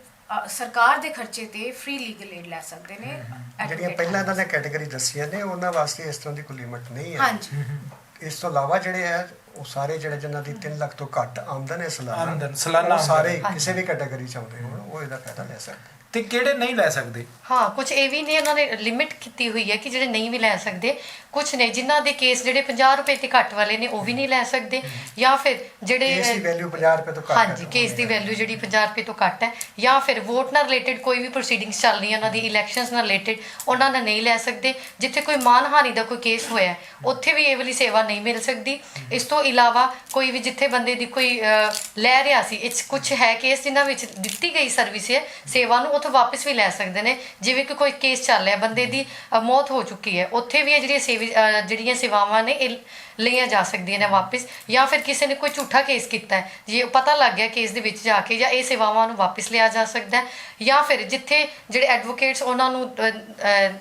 ਸਰਕਾਰ ਦੇ ਖਰਚੇ ਤੇ ਫ੍ਰੀ ਲੀਗਲ ਏਡ ਲੈ ਸਕਦੇ ਨੇ। ਜਿਹੜੀਆਂ ਪਹਿਲਾਂ ਇਹਨਾਂ ਨੇ ਕੈਟਾਗਰੀ ਦੱਸੀਆਂ ਨੇ ਉਹਨਾਂ ਵਾਸਤੇ ਇਸ ਤਰ੍ਹਾਂ ਦੀ ਕੋਈ ਲਿਮਿਟ ਨਹੀਂ ਹੈ। ਹਾਂਜੀ। ਇਸ ਤੋਂ ਇਲਾਵਾ ਜਿਹੜੇ ਹੈ ਉਹ ਸਾਰੇ ਜਿਹੜੇ ਜਿਨ੍ਹਾਂ ਦੀ 3 ਲੱਖ ਤੋਂ ਘੱਟ ਆਮਦਨ ਹੈ ਸਾਲਾਨਾ, ਉਹ ਸਾਰੇ ਕਿਸੇ ਵੀ ਕੈਟਾਗਰੀ ਚ ਆਉਂਦੇ ਹੋਣ ਉਹ ਇਹਦਾ ਫਾਇਦਾ ਲੈ ਸਕਦੇ। ਤੇ ਕਿਹੜੇ ਨਹੀਂ ਲੈ ਸਕਦੇ? ਹਾਂ, ਕੁਝ ਇਹ ਵੀ ਨੇ ਉਹਨਾਂ ਨੇ ਲਿਮਿਟ ਕੀਤੀ ਹੋਈ ਹੈ ਕਿ ਜਿਹੜੇ ਨਹੀਂ ਵੀ ਲੈ ਸਕਦੇ। ਕੁਝ ਨੇ ਜਿਨ੍ਹਾਂ ਦੇ ਕੇਸ ਜਿਹੜੇ 50 ਰੁਪਏ ਤੇ ਘੱਟ ਵਾਲੇ ਨੇ ਉਹ ਵੀ ਨਹੀਂ ਲੈ ਸਕਦੇ, ਜਾਂ ਫਿਰ ਜਿਹੜੇ ਕੇਸ ਦੀ ਵੈਲਿਊ 50 ਰੁਪਏ ਤੋਂ ਘੱਟ ਹੈ। ਹਾਂਜੀ, ਕੇਸ ਦੀ ਵੈਲਿਊ ਜਿਹੜੀ 50 ਰੁਪਏ ਤੋਂ ਘੱਟ ਹੈ, ਜਾਂ ਫਿਰ ਵੋਟ ਨਾਲ ਰਿਲੇਟਡ ਕੋਈ ਵੀ ਪ੍ਰੋਸੀਡਿੰਗਸ ਚੱਲ ਰਹੀਆਂ ਉਹਨਾਂ ਦੀ, ਇਲੈਕਸ਼ਨਸ ਨਾਲ ਰਿਲੇਟਡ, ਉਹਨਾਂ ਨੇ ਨਹੀਂ ਲੈ ਸਕਦੇ। ਜਿੱਥੇ ਕੋਈ ਮਾਨਹਾਨੀ ਦਾ ਕੋਈ ਕੇਸ ਹੋਇਆ ਉੱਥੇ ਵੀ ਇਹ ਵਾਲੀ ਸੇਵਾ ਨਹੀਂ ਮਿਲ ਸਕਦੀ। ਇਸ ਤੋਂ ਇਲਾਵਾ ਕੋਈ ਵੀ ਜਿੱਥੇ ਬੰਦੇ ਦੀ ਕੋਈ ਲੈ ਰਿਹਾ ਸੀ, ਇਹ ਕੁਝ ਹੈ ਕੇਸ ਜਿਨ੍ਹਾਂ ਵਿੱਚ ਦਿੱਤੀ ਗਈ ਸਰਵਿਸ ਹੈ ਸੇਵਾ ਨੂੰ, ਉੱਥੋਂ ਵਾਪਸ ਵੀ ਲੈ ਸਕਦੇ ਨੇ। ਜਿਵੇਂ ਕਿ ਕੋਈ ਕੇਸ ਚੱਲ ਰਿਹਾ, ਬੰਦੇ ਦੀ ਮੌਤ ਹੋ ਚੁੱਕੀ ਹੈ, ਉੱਥੇ ਵੀ ਇਹ ਜਿਹੜੀਆਂ ਸੇਵਾਵਾਂ ਨੇ ਇਹ ਲਈਆਂ ਜਾ ਸਕਦੀਆਂ ਨੇ ਵਾਪਸ। ਜਾਂ ਫਿਰ ਕਿਸੇ ਨੇ ਕੋਈ ਝੂਠਾ ਕੇਸ ਕੀਤਾ ਹੈ, ਜੇ ਪਤਾ ਲੱਗ ਗਿਆ ਕੇਸ ਦੇ ਵਿੱਚ ਜਾ ਕੇ, ਜਾਂ ਇਹ ਸੇਵਾਵਾਂ ਨੂੰ ਵਾਪਸ ਲਿਆ ਜਾ ਸਕਦਾ ਹੈ। ਜਾਂ ਫਿਰ ਜਿੱਥੇ ਜਿਹੜੇ ਐਡਵੋਕੇਟਸ ਉਹਨਾਂ ਨੂੰ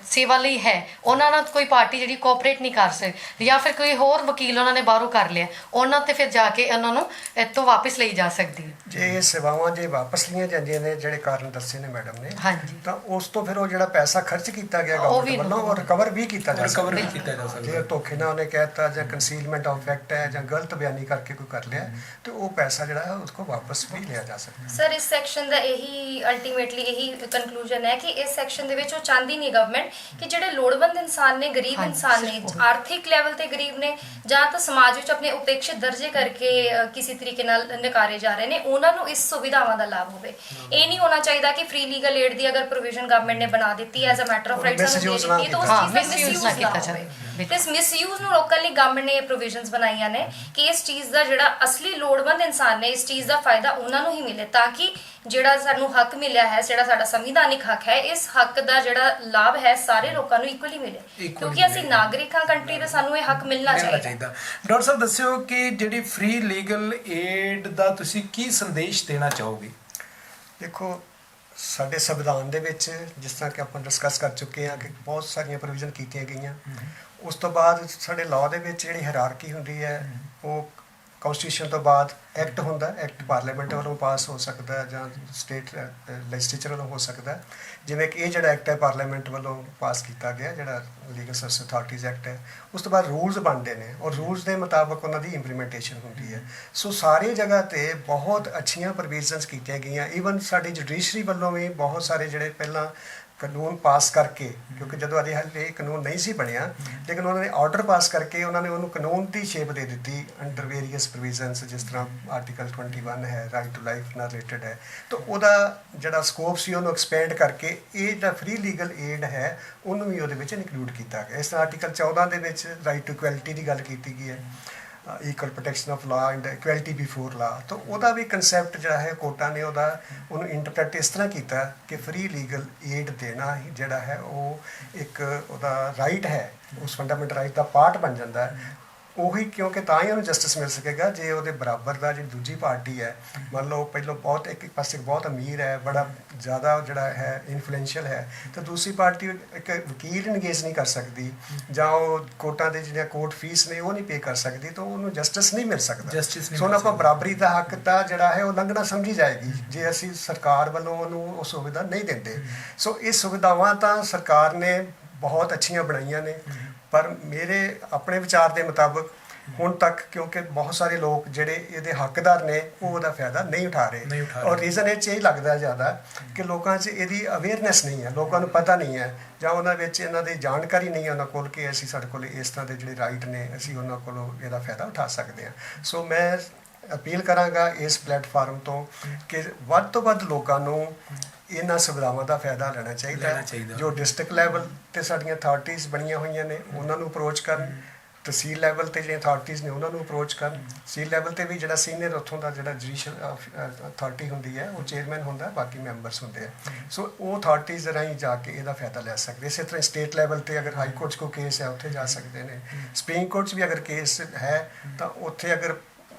ਸੇਵਾ ਲਈ ਹੈ, ਉਹਨਾਂ ਨਾਲ ਕੋਈ ਪਾਰਟੀ ਜਿਹੜੀ ਕੋਆਪਰੇਟ ਨਹੀਂ ਕਰ ਸਕਦੀ, ਜਾਂ ਫਿਰ ਕੋਈ ਹੋਰ ਵਕੀਲ ਉਹਨਾਂ ਨੇ ਬਾਹਰੋਂ ਕਰ ਲਿਆ, ਉਹਨਾਂ ਤੇ ਫਿਰ ਜਾ ਕੇ ਉਹਨਾਂ ਨੂੰ ਇੱਥੋਂ ਵਾਪਸ ਲਈ ਜਾ ਸਕਦੀ ਹੈ। ਜੇ ਇਹ ਸੇਵਾਵਾਂ ਜੇ ਵਾਪਸ ਲਈਆਂ ਜਾਂਦੀਆਂ ਨੇ ਜਿਹੜੇ ਕਾਰਨ ਦੱਸੇ ਨੇ ਮੈਡਮ ਨੇ, ਹਾਂਜੀ, ਤਾਂ ਉਸ ਤੋਂ ਫਿਰ ਉਹ ਜਿਹੜਾ ਪੈਸਾ ਖਰਚ ਕੀਤਾ ਗਿਆ ਗਵਰਨਮੈਂਟ ਵੱਲੋਂ ਉਹ ਰਿਕਵਰ ਵੀ ਕੀਤਾ ਜਾ ਸਕਦਾ। ਜੇ ਧੋਖੇ ਨਾਲ ਉਹਨੇ ਕਹਿਤਾ ਜਾਂ ਕੰਸੀਲਮੈਂਟ ਆਫ ਫੈਕਟ ਹੈ ਜਾਂ ਗਲਤ ਬਿਆਨੀ ਕਰਕੇ ਕੋਈ ਕਰ ਲਿਆ, ਤੇ ਉਹ ਪੈਸਾ ਜਿਹੜਾ ਹੈ ਉਸਕੋ ਵਾਪਸ ਵੀ ਲਿਆ ਜਾ ਸਕਦਾ। ਸਰ ਇਸ ਸੈਕਸ਼ਨ ਦਾ ਇਹੀ ਅਲਟੀਮੇਟਲੀ ਇਹੀ ਕਨਕਲੂਜਨ ਹੈ ਕਿ ਇਸ ਸੈਕਸ਼ਨ ਦੇ ਵਿੱਚ ਉਹ ਚਾਹੁੰਦੀ ਨਹੀਂ ਗਵਰਨਮੈਂਟ ਕਿ ਜਿਹੜੇ ਲੋੜਵੰਦ ਇਨਸਾਨ ਨੇ, ਗਰੀਬ ਇਨਸਾਨ ਨੇ, ਆਰਥਿਕ ਲੈਵਲ ਤੇ ਗਰੀਬ ਨੇ, ਜਾਂ ਤਾਂ ਸਮਾਜ ਵਿੱਚ ਆਪਣੇ ਉਪੇਖਿਤ ਦਰਜੇ ਕਰਕੇ ਕਿਸੇ ਤਰੀਕੇ ਨਾਲ ਨਕਾਰੇ ਜਾ ਰਹੇ ਨੇ, ਉਹਨਾਂ ਨੂੰ ਇਸ ਸੁਵਿਧਾਵਾਂ ਦਾ ਲਾਭ ਹੋਵੇ। ਇਹ ਨਹੀਂ ਹੋਣਾ ਚਾਹੀਦਾ ਕਿ ਫ੍ਰੀ ਲੀਗਲ ਏਡ ਦੀ ਅਗਰ ਪ੍ਰੋਵੀਜ਼ਨ ਗਵਰਨਮੈਂਟ ਨੇ ਬਣਾ ਦਿੱਤੀ as a matter of right ਸਾਨੂੰ ਦੇ ਦਿੱਤੀ, ਤਾਂ ਉਸ ਚੀਜ਼ ਦਾ ਮਿਸਯੂਜ਼ ਨਾ ਕੀਤਾ ਜਾਵੇ। ਤੇ ਇਸ ਮਿਸਯੂਜ਼ ਨੂੰ ਰੋਕਣ ਲਈ ਗਵਰਨਮੈਂਟ ਨੇ ਇਹ ਪ੍ਰੋਵੀਜ਼ਨਸ ਬਣਾਈਆਂ ਨੇ ਕਿ ਇਸ ਚੀਜ਼ ਦਾ ਜਿਹੜਾ ਅਸਲੀ ਲੋੜਵੰਦ ਇਨਸਾਨ ਨੇ, ਇਸ ਚੀਜ਼ ਦਾ ਫਾਇਦਾ ਉਹਨਾਂ ਨੂੰ ਹੀ ਮਿਲੇ, ਤਾਂ ਕਿ ਜਿਹੜਾ ਸਾਨੂੰ ਹੱਕ ਮਿਲਿਆ ਹੈ, ਜਿਹੜਾ ਸਾਡਾ ਸੰਵਿਧਾਨਿਕ ਹੱਕ ਹੈ, ਇਸ ਹੱਕ ਦਾ ਜਿਹੜਾ ਲਾਭ ਹੈ ਸਾਰੇ ਲੋਕਾਂ ਨੂੰ ਇਕੁਅਲੀ ਮਿਲੇ, ਕਿਉਂਕਿ ਅਸੀਂ ਨਾਗਰਿਕ ਹਾਂ ਕੰਟਰੀ ਤੇ, ਸਾਨੂੰ ਇਹ ਹੱਕ ਮਿਲਣਾ ਚਾਹੀਦਾ। ਡਾਕਟਰ ਸਾਹਿਬ ਦੱਸਿਓ ਕਿ ਜਿਹੜੀ ਫ੍ਰੀ ਲੀਗਲ ਏਡ ਦਾ ਤੁਸੀਂ ਕੀ ਸੰਦੇਸ਼ ਦੇਣਾ ਚਾਹੋਗੇ? ਦੇਖੋ, ਸਾਡੇ ਸੰਵਿਧਾਨ ਦੇ ਵਿੱਚ ਜਿਸ ਤਰ੍ਹਾਂ ਕਿ ਆਪਾਂ ਡਿਸਕਸ ਕਰ ਚੁੱਕੇ ਹਾਂ ਕਿ ਬਹੁਤ ਸਾਰੀਆਂ ਪ੍ਰੋਵੀਜ਼ਨ ਕੀਤੀਆਂ ਗਈਆਂ। ਉਸ ਤੋਂ ਬਾਅਦ ਸਾਡੇ ਲਾਅ ਦੇ ਵਿੱਚ ਜਿਹੜੀ ਹਾਇਰਾਰਕੀ ਹੁੰਦੀ ਹੈ, ਉਹ ਕਨਸਟੀਟਿਊਸ਼ਨ ਤੋਂ ਬਾਅਦ ਐਕਟ ਹੁੰਦਾ। ਐਕਟ ਪਾਰਲੀਮੈਂਟ ਵੱਲੋਂ ਪਾਸ ਹੋ ਸਕਦਾ ਜਾਂ ਸਟੇਟ ਲੈਜਿਸਲੇਚਰ ਵੱਲੋਂ ਹੋ ਸਕਦਾ। ਜਿਵੇਂ ਕਿ ਇਹ ਜਿਹੜਾ ਐਕਟ ਹੈ ਪਾਰਲੀਮੈਂਟ ਵੱਲੋਂ ਪਾਸ ਕੀਤਾ ਗਿਆ, ਜਿਹੜਾ ਲੀਗਲ ਸਰਵਿਸ ਅਥਾਰਟੀਜ਼ ਐਕਟ ਹੈ, ਉਸ ਤੋਂ ਬਾਅਦ ਰੂਲਸ ਬਣਦੇ ਨੇ ਔਰ ਰੂਲਸ ਦੇ ਮੁਤਾਬਕ ਉਹਨਾਂ ਦੀ ਇੰਪਲੀਮੈਂਟੇਸ਼ਨ ਹੁੰਦੀ ਹੈ। ਸੋ ਸਾਰੀ ਜਗ੍ਹਾ ਤੇ ਬਹੁਤ ਅੱਛੀਆਂ ਪ੍ਰੋਵੀਜ਼ਨਸ ਕੀਤੀਆਂ ਗਈਆਂ। ਈਵਨ ਸਾਡੀ ਜੁਡੀਸ਼ਰੀ ਵੱਲੋਂ ਵੀ ਬਹੁਤ ਸਾਰੇ ਜਿਹੜੇ ਪਹਿਲਾਂ ਕਾਨੂੰਨ ਪਾਸ ਕਰਕੇ, ਕਿਉਂਕਿ ਜਦੋਂ ਅਜੇ ਹਾਲੇ ਇਹ ਕਾਨੂੰਨ ਨਹੀਂ ਸੀ ਬਣਿਆ, ਲੇਕਿਨ ਉਹਨਾਂ ਨੇ ਆਰਡਰ ਪਾਸ ਕਰਕੇ ਉਹਨਾਂ ਨੇ ਉਹਨੂੰ ਕਾਨੂੰਨ ਦੀ ਸ਼ੇਪ ਦੇ ਦਿੱਤੀ ਅੰਡਰ ਵੇਰੀਅਸ ਪ੍ਰੋਵੀਜ਼ਨਸ। ਜਿਸ ਤਰ੍ਹਾਂ ਆਰਟੀਕਲ 21 ਹੈ, ਰਾਈਟ ਟੂ ਲਾਈਫ ਨਾਲ ਰਿਲੇਟਡ ਹੈ, ਤਾਂ ਉਹਦਾ ਜਿਹੜਾ ਸਕੋਪ ਸੀ ਉਹਨੂੰ ਐਕਸਪੈਂਡ ਕਰਕੇ ਇਹ ਜਿਹੜਾ ਫ੍ਰੀ ਲੀਗਲ ਏਡ ਹੈ ਉਹਨੂੰ ਵੀ ਉਹਦੇ ਵਿੱਚ ਇਨਕਲੂਡ ਕੀਤਾ ਗਿਆ। ਇਸ ਤਰ੍ਹਾਂ ਆਰਟੀਕਲ 14 ਦੇ ਵਿੱਚ ਰਾਈਟ ਟੂ ਇਕੁਐਲਿਟੀ ਦੀ ਗੱਲ ਕੀਤੀ ਗਈ ਹੈ। Equal protection of law and equality before ਲਾ, ਤਾਂ ਉਹਦਾ ਵੀ ਕਨਸੈਪਟ ਜਿਹੜਾ ਹੈ ਕੋਰਟਾਂ ਨੇ ਉਹਨੂੰ ਇੰਟਰਪ੍ਰੈਟ ਇਸ ਤਰ੍ਹਾਂ ਕੀਤਾ ਕਿ ਫ੍ਰੀ ਲੀਗਲ ਏਡ ਦੇਣਾ ਹੀ ਜਿਹੜਾ ਹੈ ਉਹ ਇੱਕ ਉਹਦਾ ਰਾਈਟ ਹੈ, ਉਸ ਫੰਡਾਮੈਂਟਲ ਰਾਈਟ ਦਾ ਪਾਰਟ ਬਣ ਜਾਂਦਾ ਹੈ। ਉਹੀ ਕਿਉਂਕਿ ਤਾਂ ਹੀ ਉਹਨੂੰ ਜਸਟਿਸ ਮਿਲ ਸਕੇਗਾ ਜੇ ਉਹਦੇ ਬਰਾਬਰ ਦਾ ਜਿਹੜੀ ਦੂਜੀ ਪਾਰਟੀ ਹੈ, ਮੰਨ ਲਓ ਪਹਿਲਾਂ ਬਹੁਤ ਇੱਕ ਪਾਸੇ ਬਹੁਤ ਅਮੀਰ ਹੈ, ਬੜਾ ਜ਼ਿਆਦਾ ਜਿਹੜਾ ਹੈ ਇਨਫਲੂਐਂਸ਼ੀਅਲ ਹੈ, ਤਾਂ ਦੂਸਰੀ ਪਾਰਟੀ ਇੱਕ ਵਕੀਲ ਇੰਗੇਜ ਨਹੀਂ ਕਰ ਸਕਦੀ ਜਾਂ ਉਹ ਕੋਰਟਾਂ ਦੇ ਜਿਹੜੀਆਂ ਕੋਰਟ ਫੀਸ ਨੇ ਉਹ ਨਹੀਂ ਪੇ ਕਰ ਸਕਦੀ, ਤਾਂ ਉਹਨੂੰ ਜਸਟਿਸ ਨਹੀਂ ਮਿਲ ਸਕਦਾ। ਸੋ ਆਪਾਂ ਬਰਾਬਰੀ ਦਾ ਹੱਕ ਤਾਂ ਜਿਹੜਾ ਹੈ ਉਹ ਉਲੰਘਣਾ ਸਮਝੀ ਜਾਏਗੀ ਜੇ ਅਸੀਂ ਸਰਕਾਰ ਵੱਲੋਂ ਉਹਨੂੰ ਉਹ ਸੁਵਿਧਾ ਨਹੀਂ ਦਿੰਦੇ। ਸੋ ਇਹ ਸੁਵਿਧਾਵਾਂ ਤਾਂ ਸਰਕਾਰ ਨੇ ਬਹੁਤ ਅੱਛੀਆਂ ਬਣਾਈਆਂ ਨੇ, ਪਰ ਮੇਰੇ ਆਪਣੇ ਵਿਚਾਰ ਦੇ ਮੁਤਾਬਕ ਹੁਣ ਤੱਕ ਕਿਉਂਕਿ ਬਹੁਤ ਸਾਰੇ ਲੋਕ ਜਿਹੜੇ ਇਹਦੇ ਹੱਕਦਾਰ ਨੇ ਉਹ ਉਹਦਾ ਫਾਇਦਾ ਨਹੀਂ ਉਠਾ ਰਹੇ, ਔਰ ਰੀਜ਼ਨ ਇਹ 'ਚ ਇਹ ਲੱਗਦਾ ਜ਼ਿਆਦਾ ਕਿ ਲੋਕਾਂ 'ਚ ਇਹਦੀ ਅਵੇਅਰਨੈਸ ਨਹੀਂ ਹੈ, ਲੋਕਾਂ ਨੂੰ ਪਤਾ ਨਹੀਂ ਹੈ ਜਾਂ ਉਹਨਾਂ ਵਿੱਚ ਇਹਨਾਂ ਦੀ ਜਾਣਕਾਰੀ ਨਹੀਂ ਹੈ ਉਹਨਾਂ ਕੋਲ ਕਿ ਅਸੀਂ ਸਾਡੇ ਕੋਲ ਇਸ ਤਰ੍ਹਾਂ ਦੇ ਜਿਹੜੇ ਰਾਈਟ ਨੇ ਅਸੀਂ ਉਹਨਾਂ ਕੋਲੋਂ ਇਹਦਾ ਫਾਇਦਾ ਉਠਾ ਸਕਦੇ ਹਾਂ। ਸੋ ਮੈਂ ਅਪੀਲ ਕਰਾਂਗਾ ਇਸ ਪਲੇਟਫਾਰਮ ਤੋਂ ਕਿ ਵੱਧ ਤੋਂ ਵੱਧ ਲੋਕਾਂ ਨੂੰ ਇਹਨਾਂ ਸੁਵਿਧਾਵਾਂ ਦਾ ਫਾਇਦਾ ਲੈਣਾ ਚਾਹੀਦਾ। ਜੋ ਡਿਸਟ੍ਰਿਕਟ ਲੈਵਲ 'ਤੇ ਸਾਡੀਆਂ ਅਥਾਰਟੀਜ਼ ਬਣੀਆਂ ਹੋਈਆਂ ਨੇ ਉਹਨਾਂ ਨੂੰ ਅਪਰੋਚ ਕਰਨ, ਤਹਿਸੀਲ ਲੈਵਲ 'ਤੇ ਜਿਹੜੀਆਂ ਅਥਾਰਟੀਜ਼ ਨੇ ਉਹਨਾਂ ਨੂੰ ਅਪਰੋਚ ਕਰਨ, ਤਹਿਸੀਲ ਲੈਵਲ 'ਤੇ ਵੀ ਜਿਹੜਾ ਸੀਨੀਅਰ ਉੱਥੋਂ ਦਾ ਜਿਹੜਾ ਜੁਡੀਸ਼ੀਅਲ ਅਥਾਰਟੀ ਹੁੰਦੀ ਹੈ ਉਹ ਚੇਅਰਮੈਨ ਹੁੰਦਾ, ਬਾਕੀ ਮੈਂਬਰਸ ਹੁੰਦੇ ਆ। ਸੋ ਉਹ ਅਥਾਰਟੀਜ਼ ਰਾਹੀਂ ਜਾ ਕੇ ਇਹਦਾ ਫਾਇਦਾ ਲੈ ਸਕਦੇ। ਇਸੇ ਤਰ੍ਹਾਂ ਸਟੇਟ ਲੈਵਲ 'ਤੇ ਅਗਰ ਹਾਈ ਕੋਰਟ 'ਚ ਕੋਈ ਕੇਸ ਹੈ ਉੱਥੇ ਜਾ ਸਕਦੇ ਨੇ, ਸੁਪਰੀਮ ਕੋਰਟ 'ਚ ਵੀ ਅਗਰ ਕੇਸ ਹੈ ਤਾਂ ਉੱਥੇ ਅਗਰ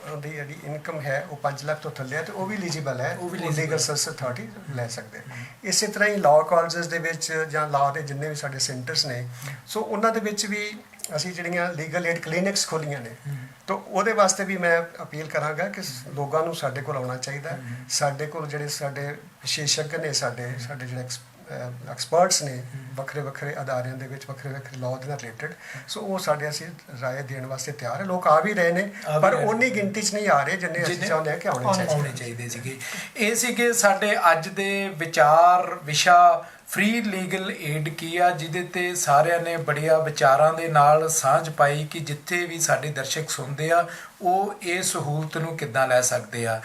ਉਹਦੀ ਜਿਹੜੀ ਇਨਕਮ ਹੈ ਉਹ 5 ਲੱਖ ਤੋਂ ਥੱਲੇ ਹੈ ਤੇ ਉਹ ਵੀ ਐਲੀਜੀਬਲ ਹੈ, ਉਹ ਲੀਗਲ ਸਰਵਿਸ ਅਥਾਰਟੀ ਲੈ ਸਕਦੇ। ਇਸੇ ਤਰ੍ਹਾਂ ਹੀ ਲਾਅ ਕਾਲਜਸ ਦੇ ਵਿੱਚ ਜਾਂ ਲਾਅ ਦੇ ਜਿੰਨੇ ਵੀ ਸਾਡੇ ਸੈਂਟਰਸ ਨੇ, ਸੋ ਉਹਨਾਂ ਦੇ ਵਿੱਚ ਵੀ ਅਸੀਂ ਜਿਹੜੀਆਂ ਲੀਗਲ ਏਡ ਕਲੀਨਿਕਸ ਖੋਲ੍ਹੀਆਂ ਨੇ, ਤਾਂ ਉਹਦੇ ਵਾਸਤੇ ਵੀ ਮੈਂ ਅਪੀਲ ਕਰਾਂਗਾ ਕਿ ਲੋਕਾਂ ਨੂੰ ਸਾਡੇ ਕੋਲ ਆਉਣਾ ਚਾਹੀਦਾ। ਸਾਡੇ ਕੋਲ ਜਿਹੜੇ ਸਾਡੇ ਵਿਸ਼ੇਸ਼জ্ञ ਨੇ, ਸਾਡੇ ਜਿਹੜੇ ਐਕਸਪਰਟਸ ਨੇ ਵੱਖਰੇ ਵੱਖਰੇ ਅਦਾਰਿਆਂ ਦੇ ਵਿੱਚ, ਵੱਖਰੇ ਵੱਖਰੇ ਲਾਅ ਦੇ ਨਾਲ ਰਿਲੇਟਡ, ਸੋ ਉਹ ਸਾਡੇ ਅਸੀਂ ਰਾਏ ਦੇਣ ਵਾਸਤੇ ਤਿਆਰ ਹੈ। ਲੋਕ ਆ ਵੀ ਰਹੇ ਨੇ ਪਰ ਉਨੀ ਗਿਣਤੀ 'ਚ ਨਹੀਂ ਆ ਰਹੇ ਜਿੰਨੇ ਅਸੀਂ ਚਾਹੁੰਦੇ ਹਾਂ ਕਿ ਆਉਣੇ ਚਾਹੀਦੇ ਸੀਗੇ। ਇਹ ਸੀਗੇ ਸਾਡੇ ਅੱਜ ਦੇ ਵਿਚਾਰ ਵਿਸ਼ਾ ਫ੍ਰੀ ਲੀਗਲ ਏਡ ਕੀ ਆ, ਜਿਹਦੇ ਤੇ ਸਾਰਿਆਂ ਨੇ ਬੜੀਆਂ ਵਿਚਾਰਾਂ ਦੇ ਨਾਲ ਸਾਂਝ ਪਾਈ ਕਿ ਜਿੱਥੇ ਵੀ ਸਾਡੇ ਦਰਸ਼ਕ ਸੁਣਦੇ ਆ ਉਹ ਇਹ ਸਹੂਲਤ ਨੂੰ ਕਿੱਦਾਂ ਲੈ ਸਕਦੇ ਆ।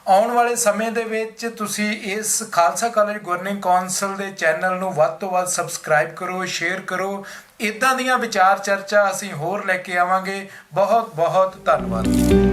ਆਉਣ ਵਾਲੇ ਸਮੇਂ ਦੇ ਵਿੱਚ ਤੁਸੀਂ ਇਸ ਖਾਲਸਾ ਕਾਲਜ ਗਵਰਨਿੰਗ ਕੌਂਸਲ ਦੇ ਚੈਨਲ ਨੂੰ ਵੱਧ ਤੋਂ ਵੱਧ ਸਬਸਕ੍ਰਾਈਬ ਕਰੋ, ਸ਼ੇਅਰ ਕਰੋ। ਇੱਦਾਂ ਦੀਆਂ ਵਿਚਾਰ ਚਰਚਾ ਅਸੀਂ ਹੋਰ ਲੈ ਕੇ ਆਵਾਂਗੇ। ਬਹੁਤ ਬਹੁਤ ਧੰਨਵਾਦ।